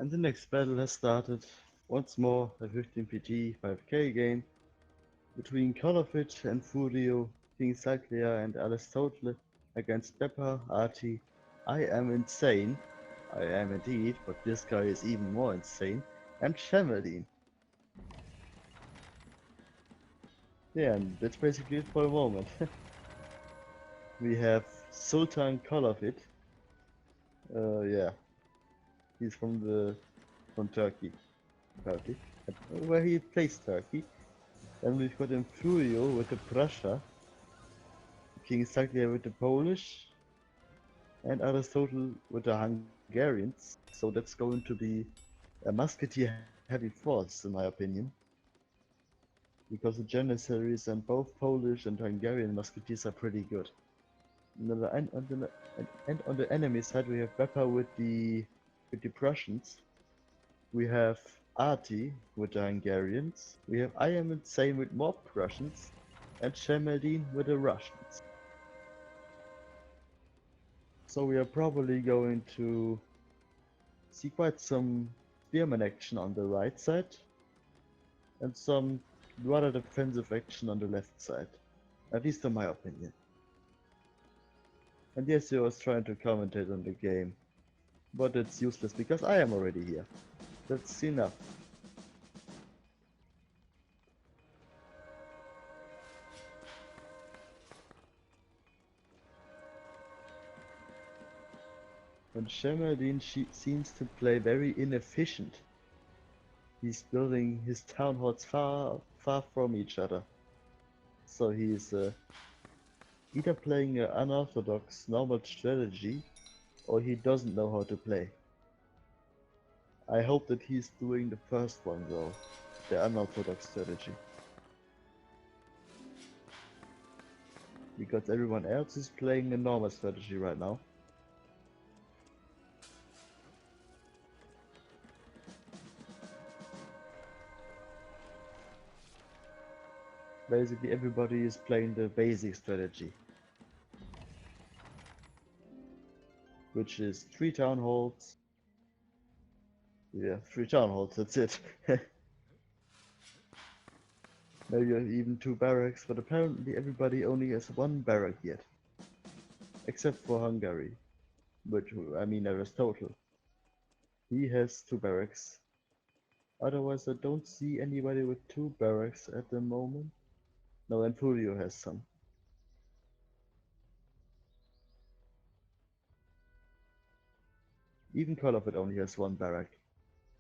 [SPEAKER 1] And the next battle has started. Once more, a 15 PT 5k game between Kolofit and Furio, King Cyclia and Aristotle against Pepper, Artie. I am insane. I am indeed, but this guy is even more insane. And Shemeline. Yeah, and that's basically it for a moment. We have Sultan Kolofit. Yeah, he's from Turkey, apparently, where he plays Turkey. Then we've got Furio with the Prussia, King Cyclia with the Polish, and Aristotle with the Hungarians. So that's going to be a musketeer heavy force, in my opinion. Because the Janissaries and both Polish and Hungarian musketeers are pretty good. And on the enemy side we have Beppa with the Prussians. We have Arti with the Hungarians. We have I am insane with more Prussians, and Shemeldin with the Russians. So we are probably going to see quite some spearman action on the right side, and some rather defensive action on the left side. At least in my opinion. And yes, I was trying to commentate on the game, but it's useless because I am already here. That's enough. And Shemeldin seems to play very inefficient. He's building his town halls far from each other. So he's either playing an unorthodox normal strategy, or he doesn't know how to play. I hope that he's doing the first one though, the unorthodox strategy. Because everyone else is playing a normal strategy right now. Basically everybody is playing the basic strategy. Which is 3 town halls. Yeah, 3 town halls, that's it. Maybe even 2 barracks, but apparently everybody only has 1 barrack yet. Except for Hungary. Which, I mean Aristotle. He has 2 barracks. Otherwise I don't see anybody with 2 barracks at the moment. No, and Furio has some. Even Call of It only has 1 barrack.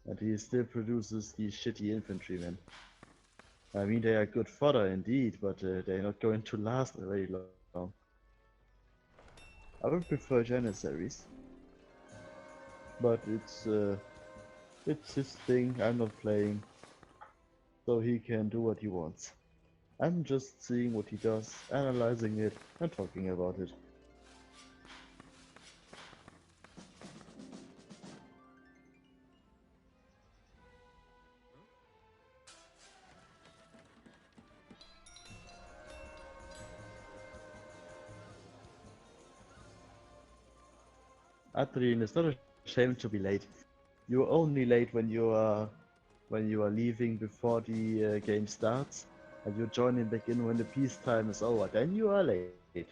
[SPEAKER 1] And he still produces these shitty infantrymen. I mean, they are good fodder indeed, but they're not going to last very long. I would prefer Janissaries. But it's his thing, I'm not playing. So he can do what he wants. I'm just seeing what he does, analyzing it, and talking about it. Adrian, it's not a shame to be late. You're only late when you are leaving before the game starts, and you're joining back in when the peacetime is over. Then you are late,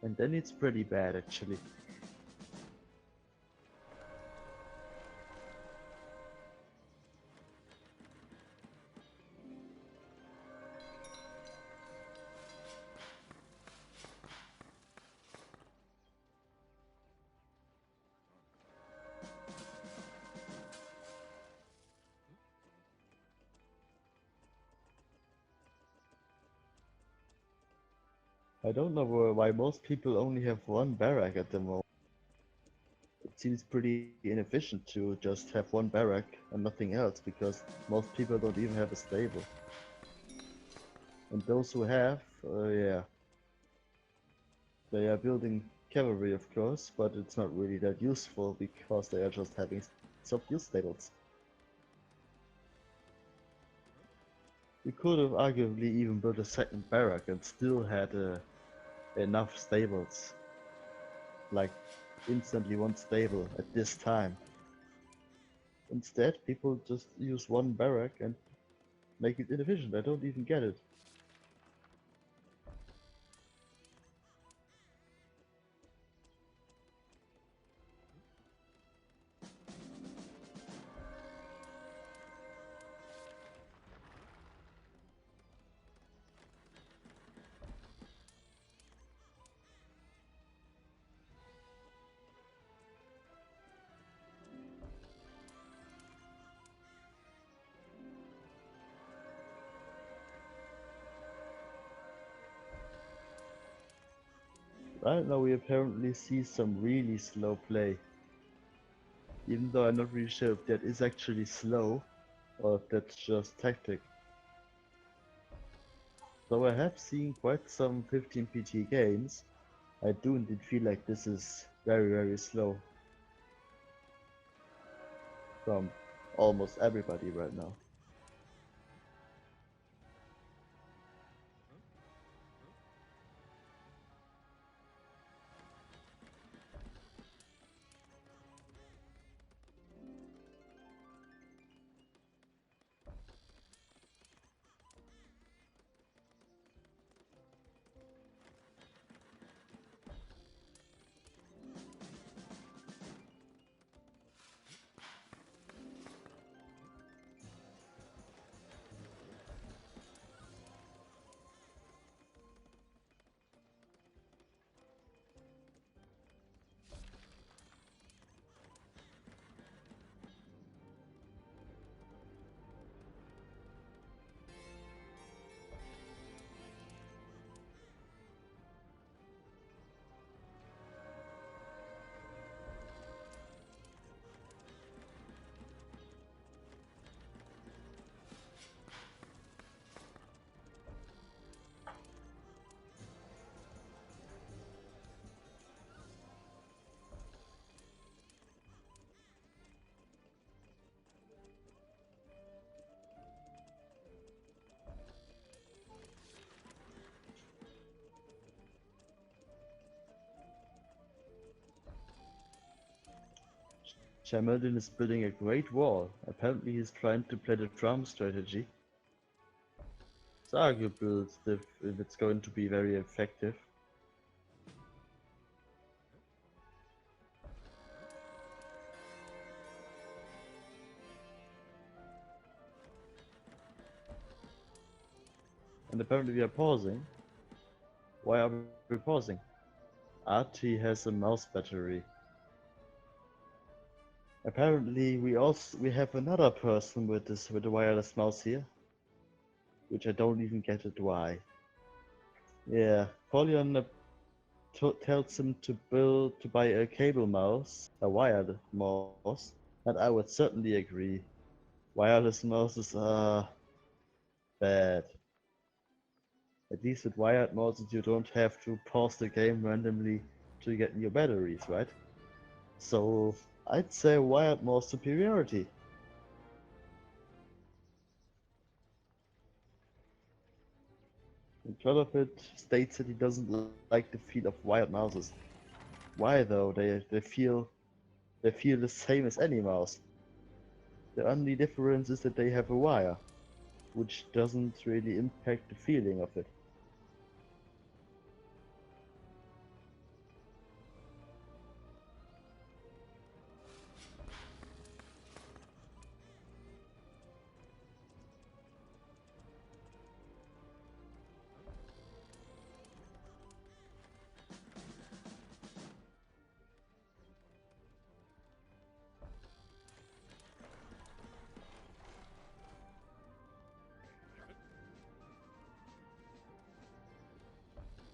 [SPEAKER 1] and then it's pretty bad actually. I don't know why most people only have 1 barrack at the moment. It seems pretty inefficient to just have 1 barrack and nothing else, because most people don't even have a stable. And those who have, yeah, they are building cavalry of course, but it's not really that useful because they are just having subdued stables. We could have arguably even built a 2nd barrack and still had enough stables. Like instantly 1 stable at this time. Instead, people just use one barrack and make it inefficient. I don't even get it. Right now we apparently see some really slow play. Even though I'm not really sure if that is actually slow or if that's just tactic. Though I have seen quite some 15 PT games, I do indeed feel like this is very slow from almost everybody right now. Jamaldin is building a great wall. Apparently he's trying to play the drum strategy. It's arguable if it's going to be very effective. And apparently we are pausing. Why are we pausing? Archie has a mouse battery. Apparently we have another person with a wireless mouse here. Which I don't even get it why. Yeah, Polion tells him to buy a cable mouse, a wired mouse, and I would certainly agree. Wireless mouses are bad. At least with wired mouses you don't have to pause the game randomly to get new batteries, right? So I'd say wired mouse superiority. And Trelopit states that he doesn't like the feel of wired mouses. Why though? They feel the same as any mouse. The only difference is that they have a wire, which doesn't really impact the feeling of it.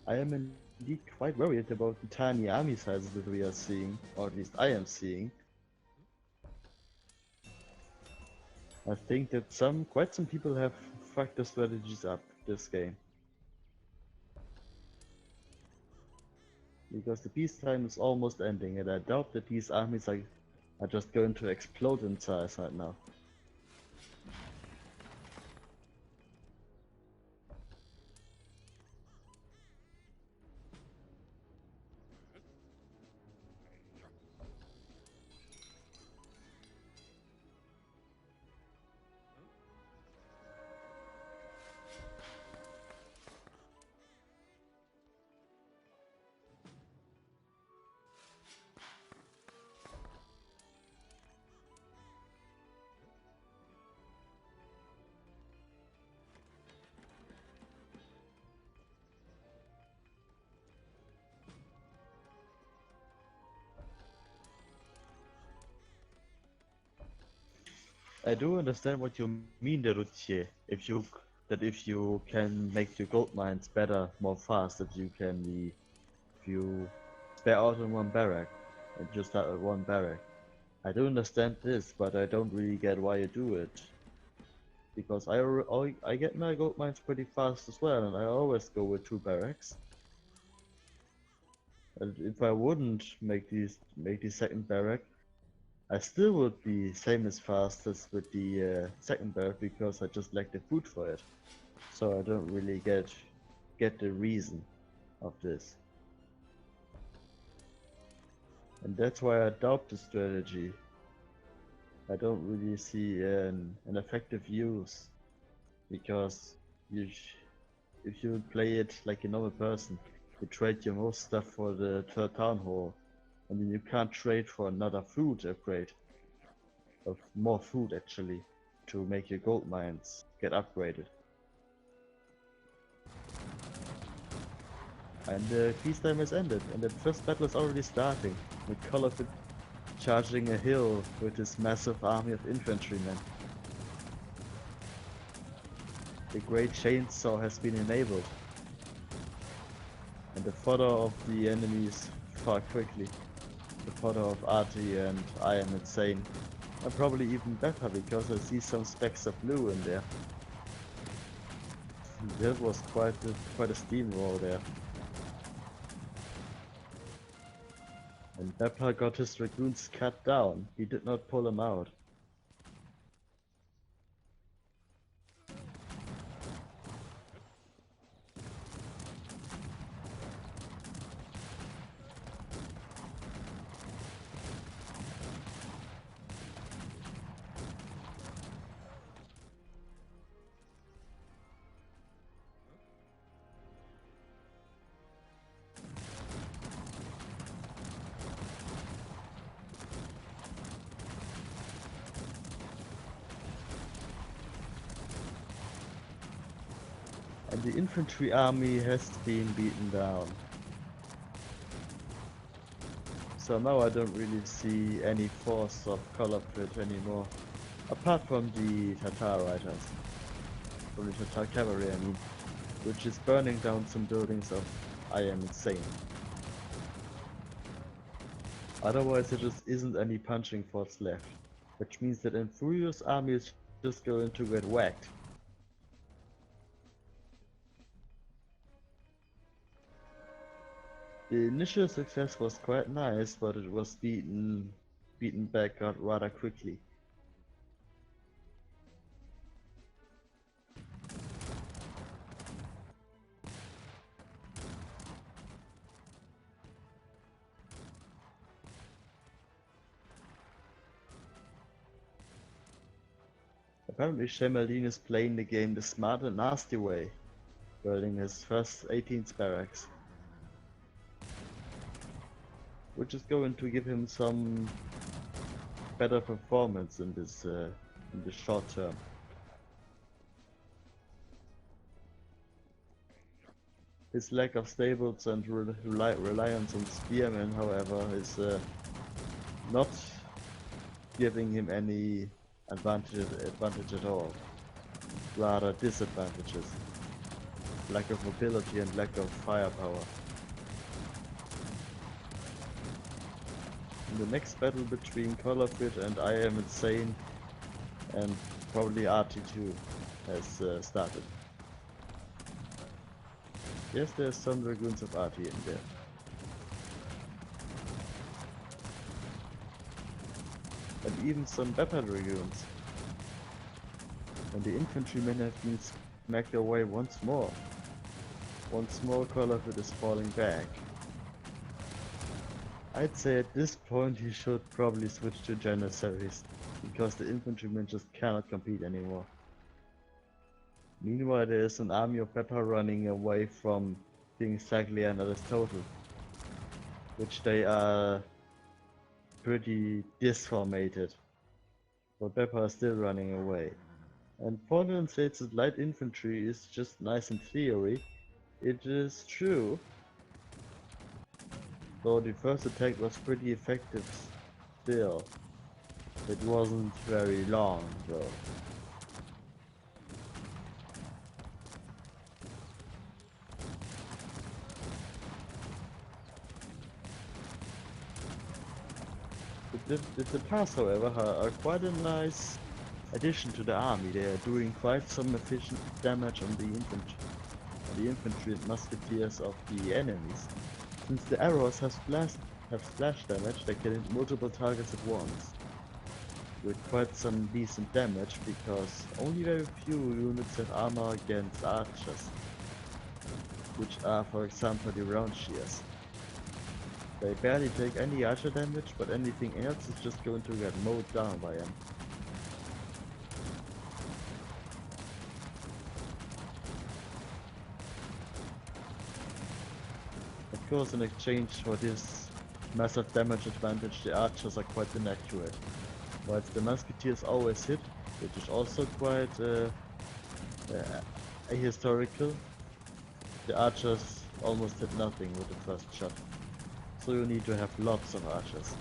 [SPEAKER 1] I am indeed quite worried about the tiny army sizes that we are seeing, or at least I am seeing. I think that quite some people have fucked the strategies up this game. Because the peacetime is almost ending, and I doubt that these armies are just going to explode in size right now. I do understand what you mean, Derutier. If you can make your gold mines better, more fast, that you can be, if you spare out in one barrack and just start at one barrack. I do understand this, but I don't really get why you do it. Because I get my gold mines pretty fast as well, and I always go with 2 barracks. And if I wouldn't make the second barrack, I still would be same as fast as with the second barrack because I just lack the food for it. So I don't really get the reason of this. And that's why I adopt the strategy. I don't really see an effective use because if you play it like a normal person, you trade your most stuff for the third town hall, and then you can't trade for another food upgrade, of more food actually, to make your gold mines get upgraded. And the peacetime has ended, and the first battle is already starting, with Colorfit charging a hill with his massive army of infantrymen. The great chainsaw has been enabled, and the fodder of the enemies far quickly. The fodder of Artie and I am insane. And probably even better because I see some specks of blue in there. That was quite a steamroll there. And Beppa got his dragoons cut down. He did not pull them out. And the infantry army has been beaten down. So now I don't really see any force of Colorfit anymore. Apart from the Tatar riders. From the Tatar cavalry, I mean. Which is burning down some buildings of I am insane. Otherwise there just isn't any punching force left. Which means that Infurious army is just going to get whacked. The initial success was quite nice, but it was beaten back rather quickly. Apparently Shemelin is playing the game the smart and nasty way, building his first 18th barracks. Which is going to give him some better performance in this short term. His lack of stables and reliance on spearmen, however, is not giving him any advantage at all. Rather disadvantages. Lack of mobility and lack of firepower. In the next battle between Colorfit and I am insane, and probably RT2 has started. Yes, there's some dragoons of RT in there. And even some Beppa dragoons. And the infantrymen have been smacked away once more. Once more Colorfit is falling back. I'd say at this point he should probably switch to Janissaries, because the infantrymen just cannot compete anymore. Meanwhile there is an army of Beppa running away from King Saglia and Aristotle, which they are pretty disformated, but Beppa is still running away. And Pontian says that light infantry is just nice in theory. It is true. Though the first attack was pretty effective still. It wasn't very long though. The Pass, however, are quite a nice addition to the army. They are doing quite some efficient damage on the infantry and musketeers of the enemies. Since the arrows have splash damage, they can hit multiple targets at once, with quite some decent damage, because only very few units have armor against archers, which are, for example, the round shears. They barely take any archer damage, but anything else is just going to get mowed down by them. Of course, in exchange for this massive damage advantage, the archers are quite inaccurate, whilst the musketeers always hit, which is also quite ahistorical. The archers almost hit nothing with the first shot. So you need to have lots of archers,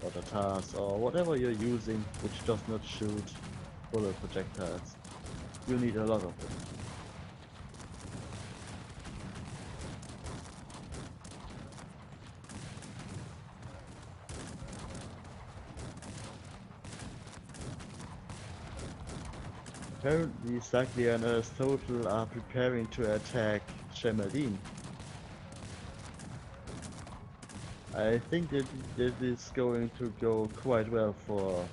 [SPEAKER 1] or tatars, or whatever you're using which does not shoot bullet projectiles. You need a lot of them. Apparently Saglia and Aristotle are preparing to attack Shemadin. I think that is going to go quite well for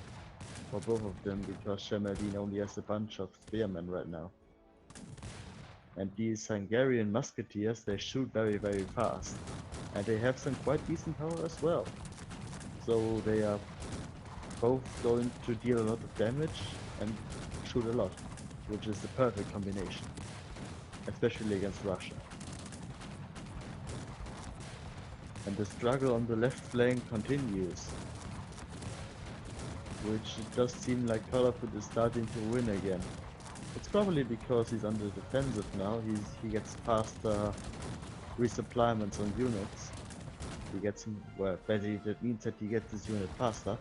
[SPEAKER 1] both of them, because Shemadin only has a bunch of spearmen right now. And these Hungarian musketeers, they shoot very fast. And they have some quite decent power as well. So they are both going to deal a lot of damage and shoot a lot, which is the perfect combination, especially against Russia. And the struggle on the left flank continues, which it does seem like Colorful is starting to win again. It's probably because he's on the defensive now. He gets faster resupplements on units. He gets, well, basically that means that he gets his unit faster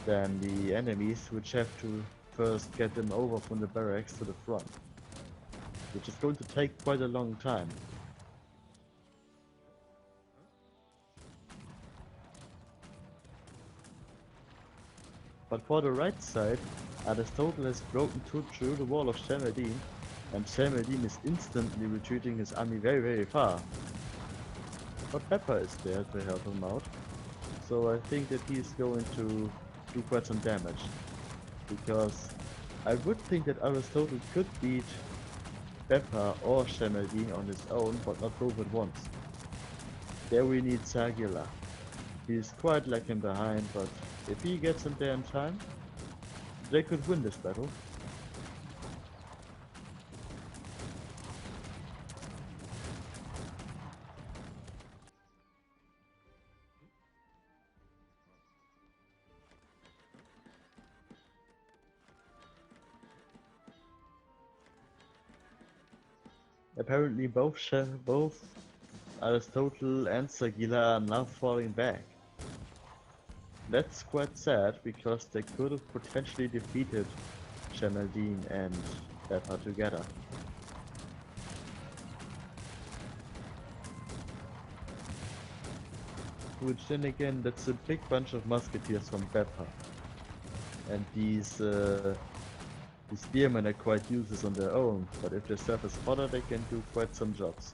[SPEAKER 1] than the enemies, which have to first get them over from the barracks to the front, which is going to take quite a long time. But for the right side, Aristotle has broken through the wall of Shemadin, and Shemadin is instantly retreating his army very far. But Pepper is there to help him out, so I think that he's going to do quite some damage. Because I would think that Aristotle could beat Pepper or Shemadin on his own, but not both at once. There we need Sagila. He's quite lacking behind, but if he gets him there in time, they could win this battle. Apparently both Aristotle and Sagila are now falling back. That's quite sad, because they could have potentially defeated Shemadin and Pepper together. Which then again, that's a big bunch of musketeers from Pepper. And these spearmen are quite useless on their own, but if they serve as fodder, they can do quite some jobs.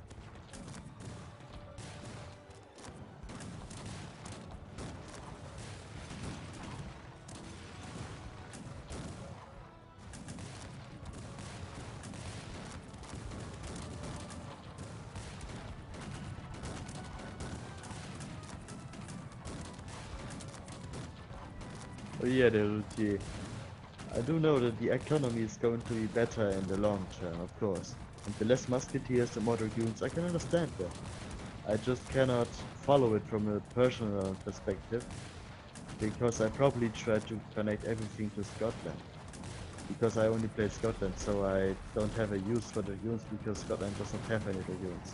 [SPEAKER 1] Oh yeah, the routier. I do know that the economy is going to be better in the long term, of course. And the less musketeers and more dragoons, I can understand that. I just cannot follow it from a personal perspective, because I probably try to connect everything to Scotland. Because I only play Scotland, so I don't have a use for dragoons, because Scotland doesn't have any dragoons.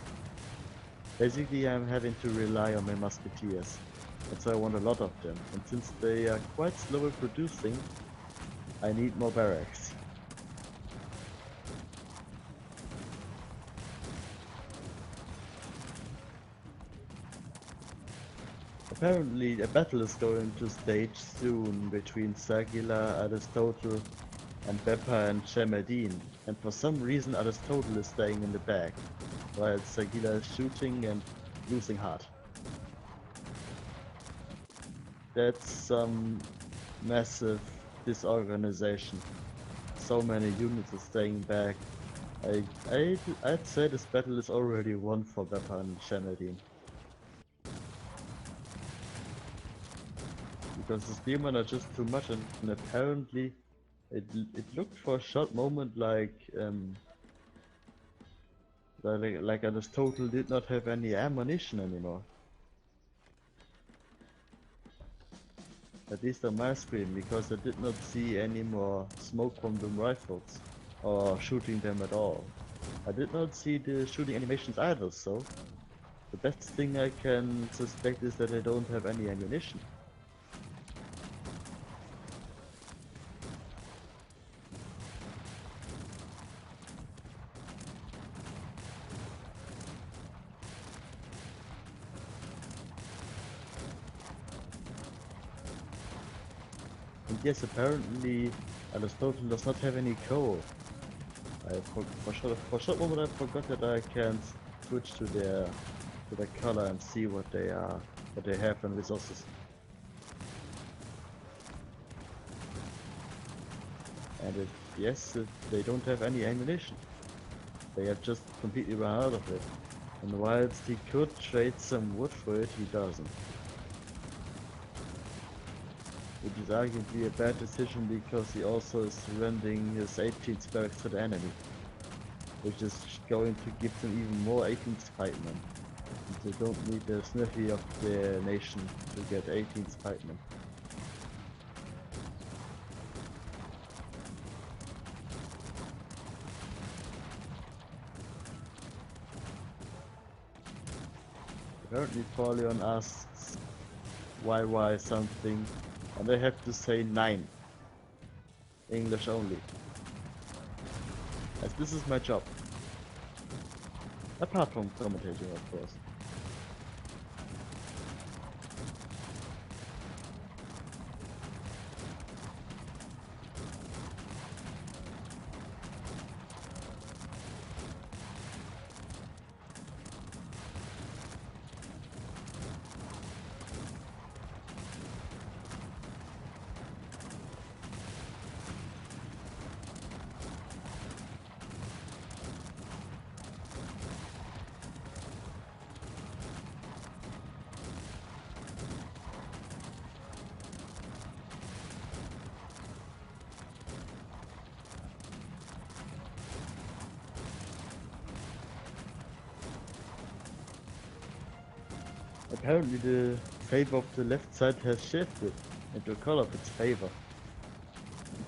[SPEAKER 1] Basically, I'm having to rely on my musketeers. And so I want a lot of them. And since they are quite slow in producing, I need more barracks. Apparently a battle is going to stage soon between Sagila, Aristotle, and Beppa and Shemedine, and for some reason Aristotle is staying in the back, while Sagila is shooting and losing hard. That's some massive disorganization. So many units are staying back. I'd say this battle is already won for Beppa and Shemedine. Because the spearmen are just too much, and apparently it looked for a short moment like Aristotle did not have any ammunition anymore. At least on my screen, because I did not see any more smoke from the rifles or shooting them at all. I did not see the shooting animations either, so the best thing I can suspect is that they don't have any ammunition. And yes, apparently Aristotle does not have any coal. For a short moment I forgot that I can switch to their color and see what they have and resources. And yes, they don't have any ammunition. They have just completely run out of it. And whilst he could trade some wood for it, he doesn't. Which is arguably a bad decision because he also is surrendering his 18th barracks to the enemy. Which is going to give them even more 18th pikemen. And they don't need the sniffy of their nation to get 18th pikemen. Apparently Paulion asks why something, and they have to say 9. English only. As this is my job. Apart from commentating, of course. Apparently the favor of the left side has shifted into a color of its favor.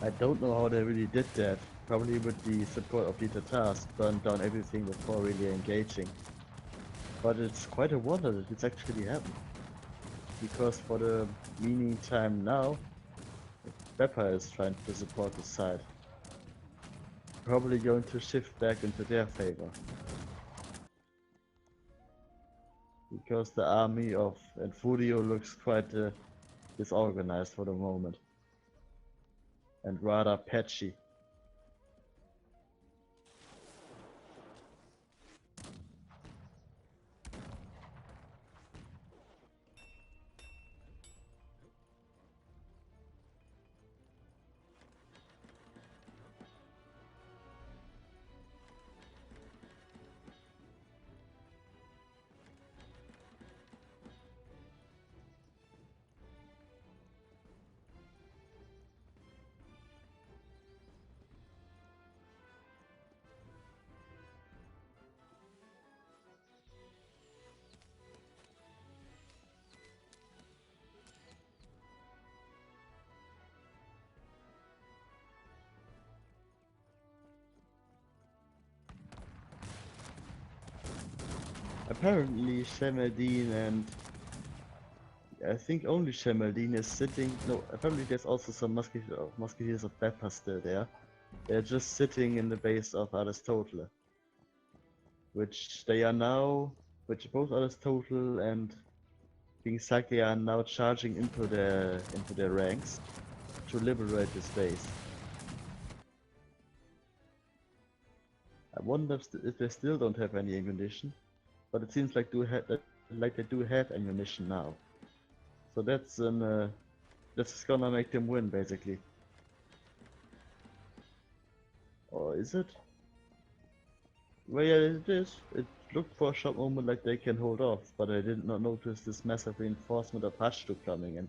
[SPEAKER 1] I don't know how they really did that. Probably with the support of the Tatars burned down everything before really engaging. But it's quite a wonder that it's actually happened. Because for the meantime now, Beppa is trying to support the side. Probably going to shift back into their favor. Because the army of Enfurio looks quite disorganized for the moment. And rather patchy. Apparently Shemedine and I think only Shemeldine is sitting. No, apparently there's also some musketeers of Beppa still there. They're just sitting in the base of Aristotle, which they are now, which both Aristotle and King Saki are now charging into their ranks to liberate the space. I wonder if they still don't have any ammunition, but it seems like they do have ammunition now. So that's gonna make them win basically. Or is it? Well, yeah, it is. It looked for a short moment like they can hold off, but I did not notice this massive reinforcement of Hashtu coming in.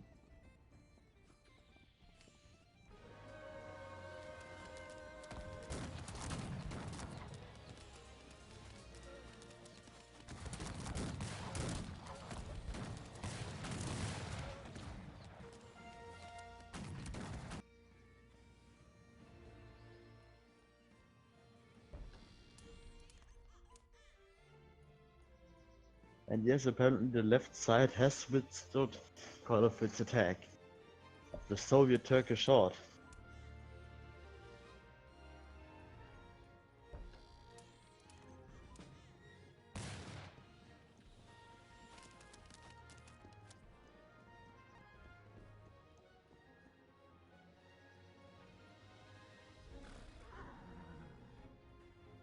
[SPEAKER 1] And yes, apparently the left side has withstood part of its attack of the Soviet-Turkish horde.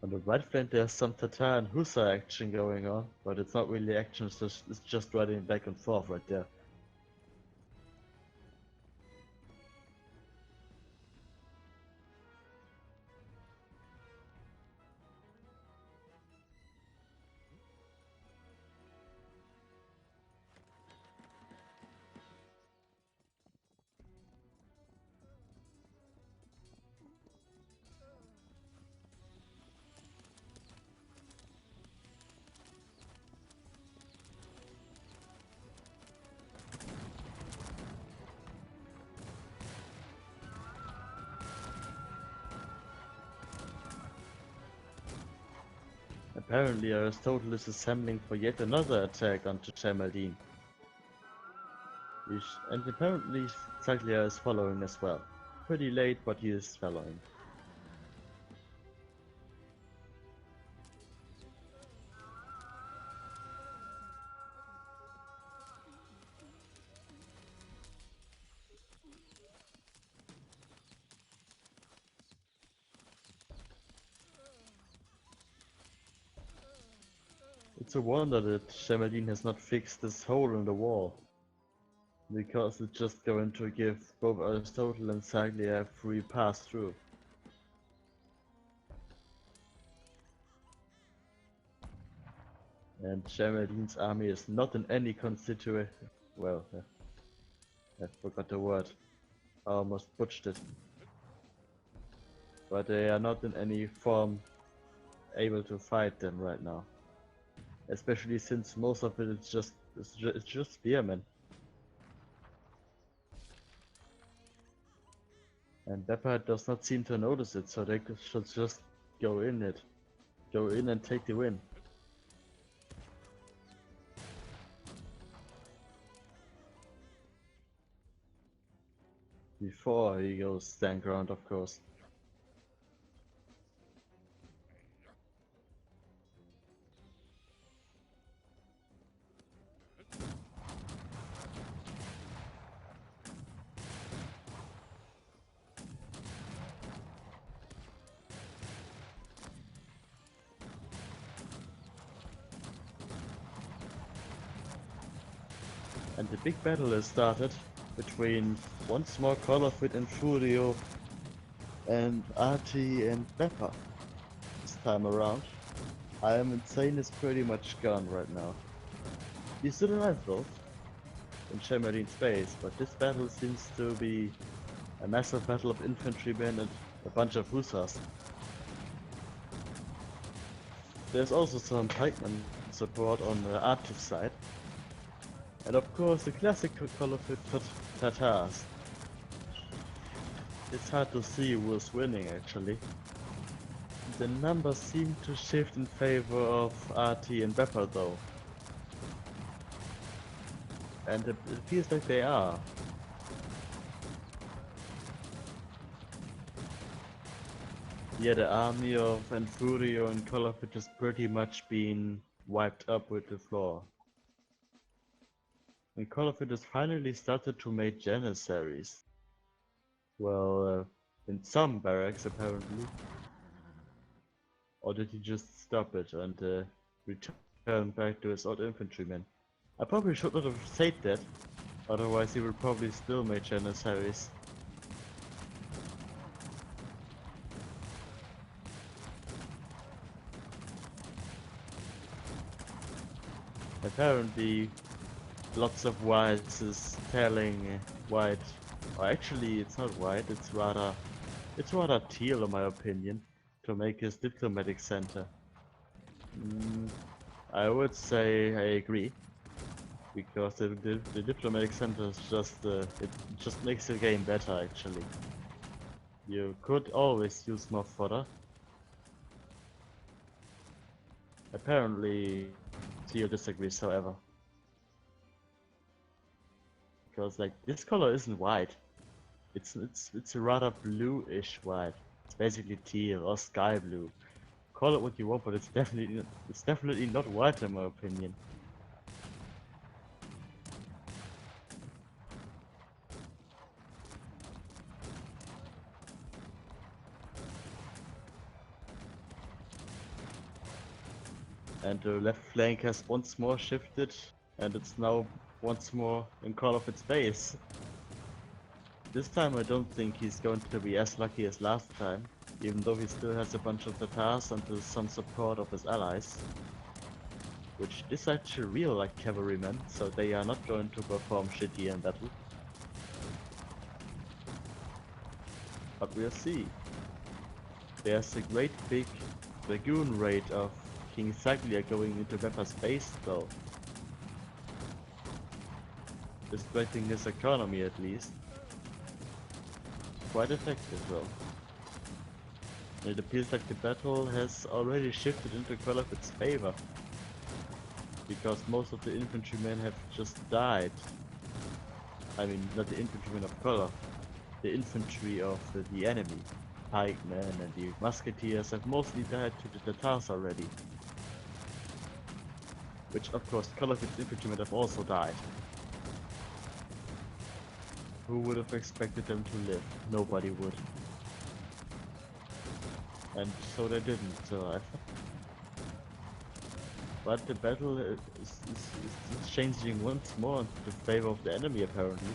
[SPEAKER 1] On the right flank there's some Tatar and Hussar action going on, but it's not really action, it's just riding back and forth right there. Apparently Aristotle is assembling for yet another attack onto Shemeldine. And apparently Saglia is following as well. Pretty late, but he is following. It's a wonder that Shemeldine has not fixed this hole in the wall, because it's just going to give both Aristotle and Saglia a free pass through. And Shemeldine's army is not in any well, I forgot the word. I almost butchered it. But they are not in any form able to fight them right now. Especially since most of it is just spearmen. And Beppa does not seem to notice it, so they should just go in and take the win. Before he goes stand ground, of course. And the big battle has started between once more Colorfit and Furio and Artie and Beppa this time around. I am insane is pretty much gone right now. He's still alive though, in Shemeldine's base, but this battle seems to be a massive battle of infantrymen and a bunch of hussars. There's also some pikemen support on the Artie's side. And of course the classic Colorfit Tatars. It's hard to see who is winning actually. The numbers seem to shift in favor of RT and Beppa though. And it feels like they are. Yeah, the army of Enfurio and Call of it has pretty much been wiped up with the floor. And Call of it has finally started to make Janissaries. Well, in some barracks apparently. Or did he just stop it and return back to his old infantrymen? I probably should not have said that, otherwise he would probably still make Janissaries. Apparently, lots of whites is telling white, or actually it's not white, it's rather teal in my opinion, to make his diplomatic center. Mm, I would say I agree, because the diplomatic center is just, it just makes the game better actually. You could always use more fodder. Apparently, teal disagrees however. Because like, this color isn't white. It's a rather bluish white. It's basically teal or sky blue. Call it what you want, but it's definitely not white in my opinion. And the left flank has once more shifted, and it's now once more in Call of its base. This time I don't think he's going to be as lucky as last time, even though he still has a bunch of Tatars and some support of his allies. Which is actually real like cavalrymen, so they are not going to perform shitty in battle. But we'll see. There's a great big dragoon raid of King Saglia going into Pepper's base though. Distracting his economy at least. Quite effective though. It appears like the battle has already shifted into Kolofit's favor. Because most of the infantrymen have just died. I mean, not the infantrymen of Kolof, the infantry of the enemy. Pikemen and the musketeers have mostly died to the Tatars already. Which of course Kolofit's infantrymen have also died. Who would have expected them to live? Nobody would. And so they didn't survive. But the battle is changing once more into the favor of the enemy apparently.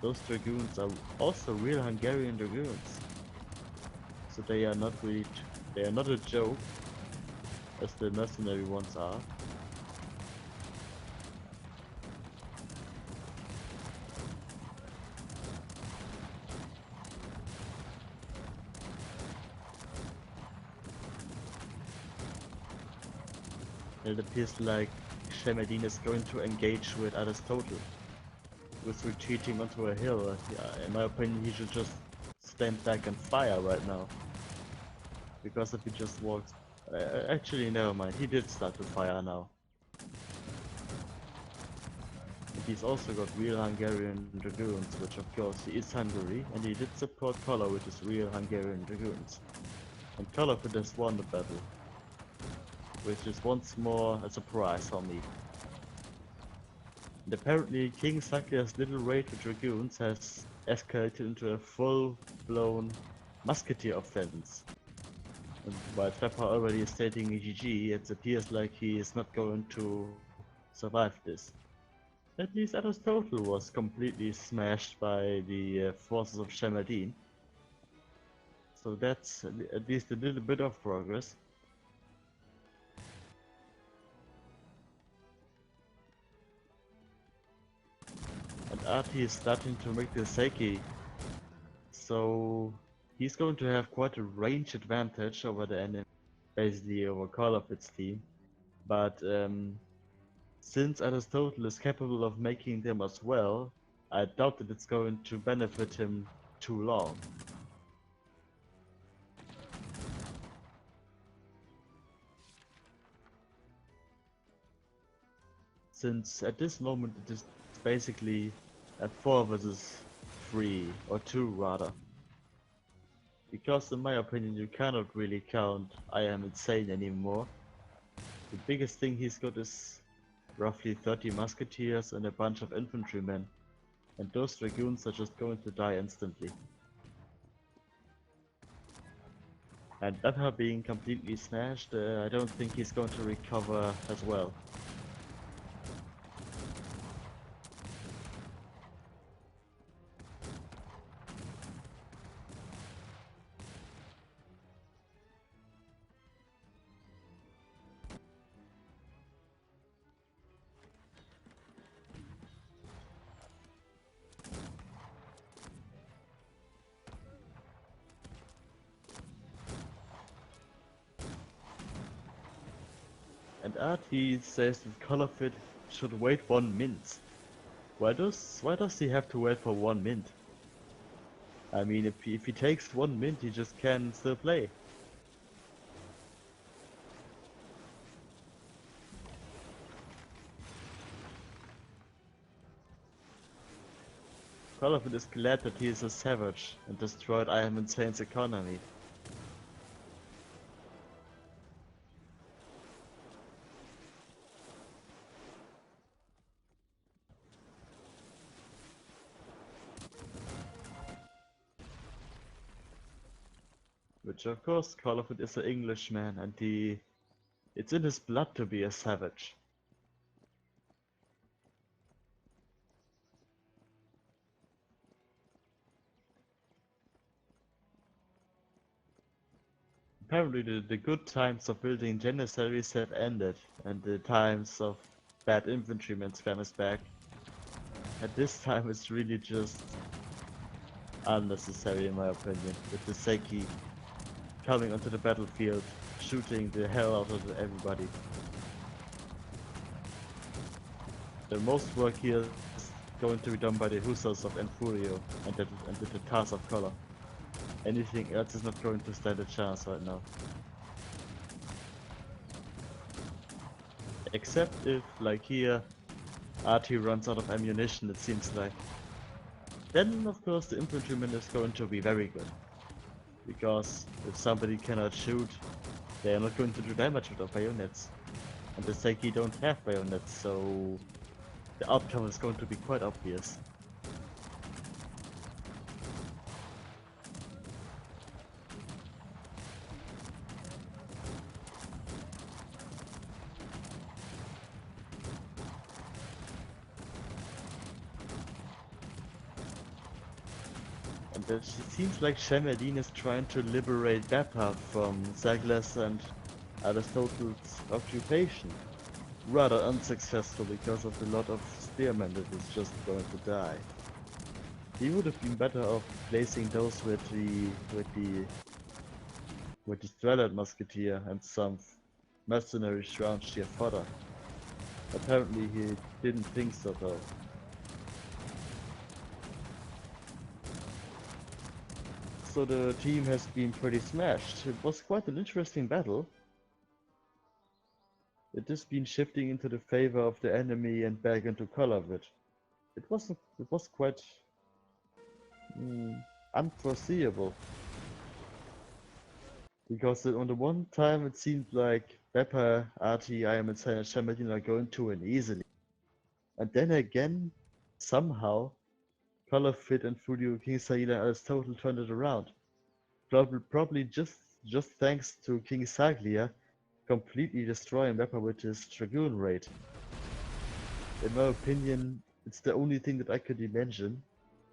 [SPEAKER 1] Those dragoons are also real Hungarian dragoons. So they are not really, they are not a joke, as the mercenary ones are. It appears like Shemedin is going to engage with Aristotle, who's retreating onto a hill. In my opinion, he should just stand back and fire right now. Because if he just walks... actually, never mind, he did start to fire now. And he's also got real Hungarian dragoons, which of course he is Hungary, and he did support Kola with his real Hungarian dragoons. And Kola could have won the battle, which is once more a surprise for me. And apparently King Sakia's little raid with dragoons has escalated into a full-blown musketeer offense. And while Trapper already is stating GG, it appears like he is not going to survive this. At least Aristotle was completely smashed by the forces of Shemadin. So that's at least a little bit of progress. And Artie is starting to make the Seiki. So he's going to have quite a range advantage over the enemy, basically over Call of its team. But since Aristotle is capable of making them as well, I doubt that it's going to benefit him too long. Since at this moment it It's basically a 4 versus 3, or 2 rather. Because in my opinion you cannot really count I am insane anymore. The biggest thing he's got is roughly 30 musketeers and a bunch of infantrymen. And those dragoons are just going to die instantly. And Beppa being completely smashed, I don't think he's going to recover as well. And Artie says that color fit should wait 1 mint. Why does he have to wait for 1 mint? I mean, if he takes 1 mint, he just can still play. Colorfit is glad that he is a savage and destroyed I Am Insane's economy. Which of course Colorfit is an Englishman and it's in his blood to be a savage. Apparently the good times of building janissaries have ended, and the times of bad infantrymen spam is back. At this time it's really just unnecessary in my opinion, with the Seki coming onto the battlefield, shooting the hell out of everybody. The most work here is going to be done by the Hussars of Enfurio and the Tatars of Color. Anything else is not going to stand a chance right now. Except if, like here, Artie runs out of ammunition, it seems like. Then, of course, the infantryman is going to be very good. Because if somebody cannot shoot, they are not going to do damage with their bayonets. And the Seki don't have bayonets, so the outcome is going to be quite obvious. And it seems like Shemadine is trying to liberate Beppa from Zaglas and Aristotle's occupation. Rather unsuccessful because of the lot of spearmen that is just going to die. He would have been better off placing those with the Strelad Musketeer and some mercenary round sheer fodder. Apparently he didn't think so though. So the team has been pretty smashed. It was quite an interesting battle. It has been shifting into the favor of the enemy and back into color of it. It was quite unforeseeable. Because on the one time it seemed like Beppa, Artie, I Am Insane and Shemadine are going to win easily. And then again, somehow, Color Fit and Furio King Saila and Aristotle turned it around. Probably just thanks to King Saglia completely destroying Beppa with his Dragoon raid. In my opinion, it's the only thing that I could imagine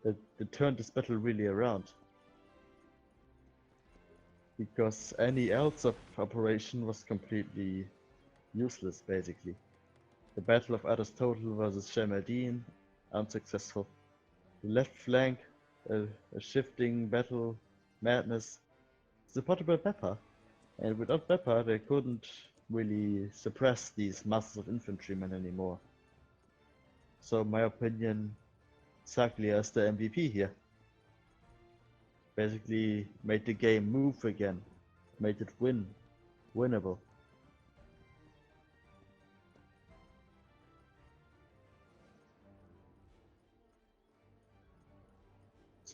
[SPEAKER 1] that turned this battle really around. Because any else of operation was completely useless, basically. The Battle of Aristotle versus Shemadine, unsuccessful. The left flank, a shifting battle madness, supported by Beppa. And without Beppa, they couldn't really suppress these masses of infantrymen anymore. So in my opinion, Saglia is the MVP here. Basically made the game move again, made it winnable.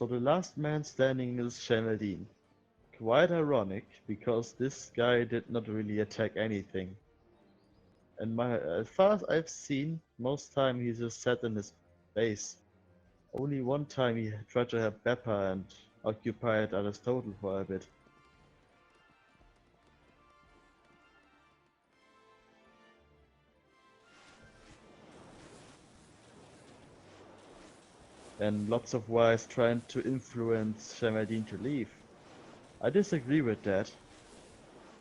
[SPEAKER 1] So the last man standing is Shemeldine. Quite ironic, because this guy did not really attack anything. And as far as I've seen, most time he just sat in his base. Only one time he tried to have Beppa and occupied Aristotle for a bit. And lots of wise trying to influence Shemeldine to leave. I disagree with that.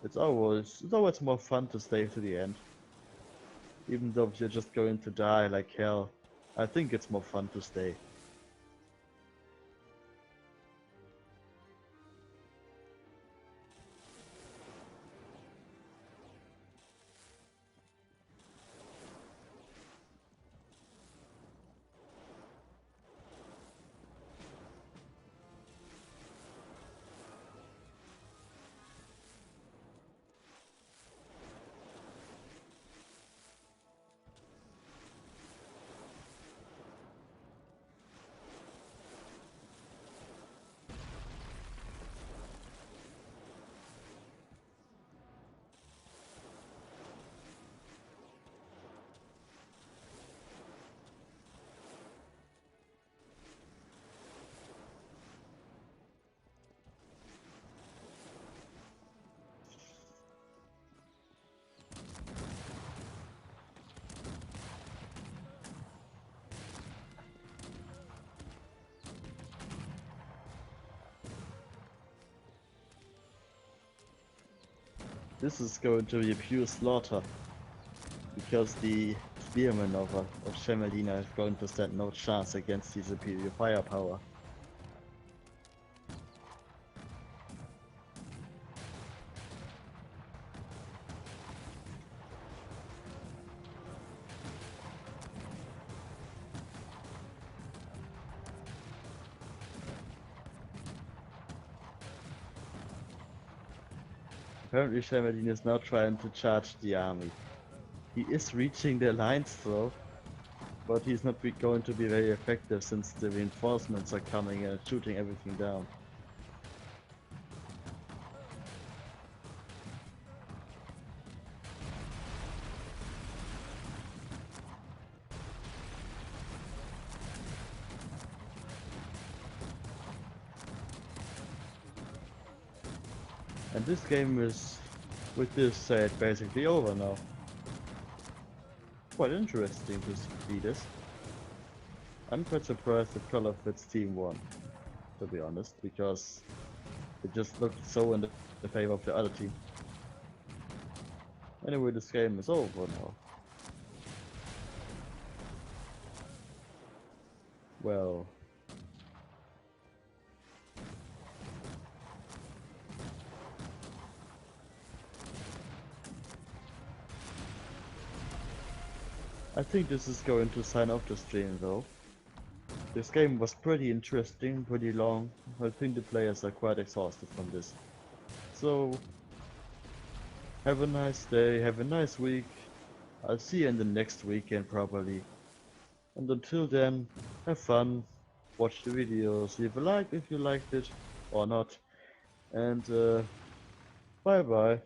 [SPEAKER 1] It's always more fun to stay to the end. Even though you're just going to die like hell, I think it's more fun to stay. This is going to be a pure slaughter, because the spearmen of Shemeldina is going to stand no chance against the superior firepower. Apparently Shemeldine is now trying to charge the army. He is reaching the lines though, but he's not going to be very effective since the reinforcements are coming and shooting everything down. And this game is, with this said, basically over now. Quite interesting to see this. I'm quite surprised that Call of Fit's team won, to be honest, because it just looked so in the favor of the other team. Anyway, this game is over now. Well, I think this is going to sign off the stream though. This game was pretty interesting, pretty long. I think the players are quite exhausted from this. So, have a nice day, have a nice week. I'll see you in the next weekend probably. And until then, have fun, watch the videos, leave a like if you liked it or not. And bye bye.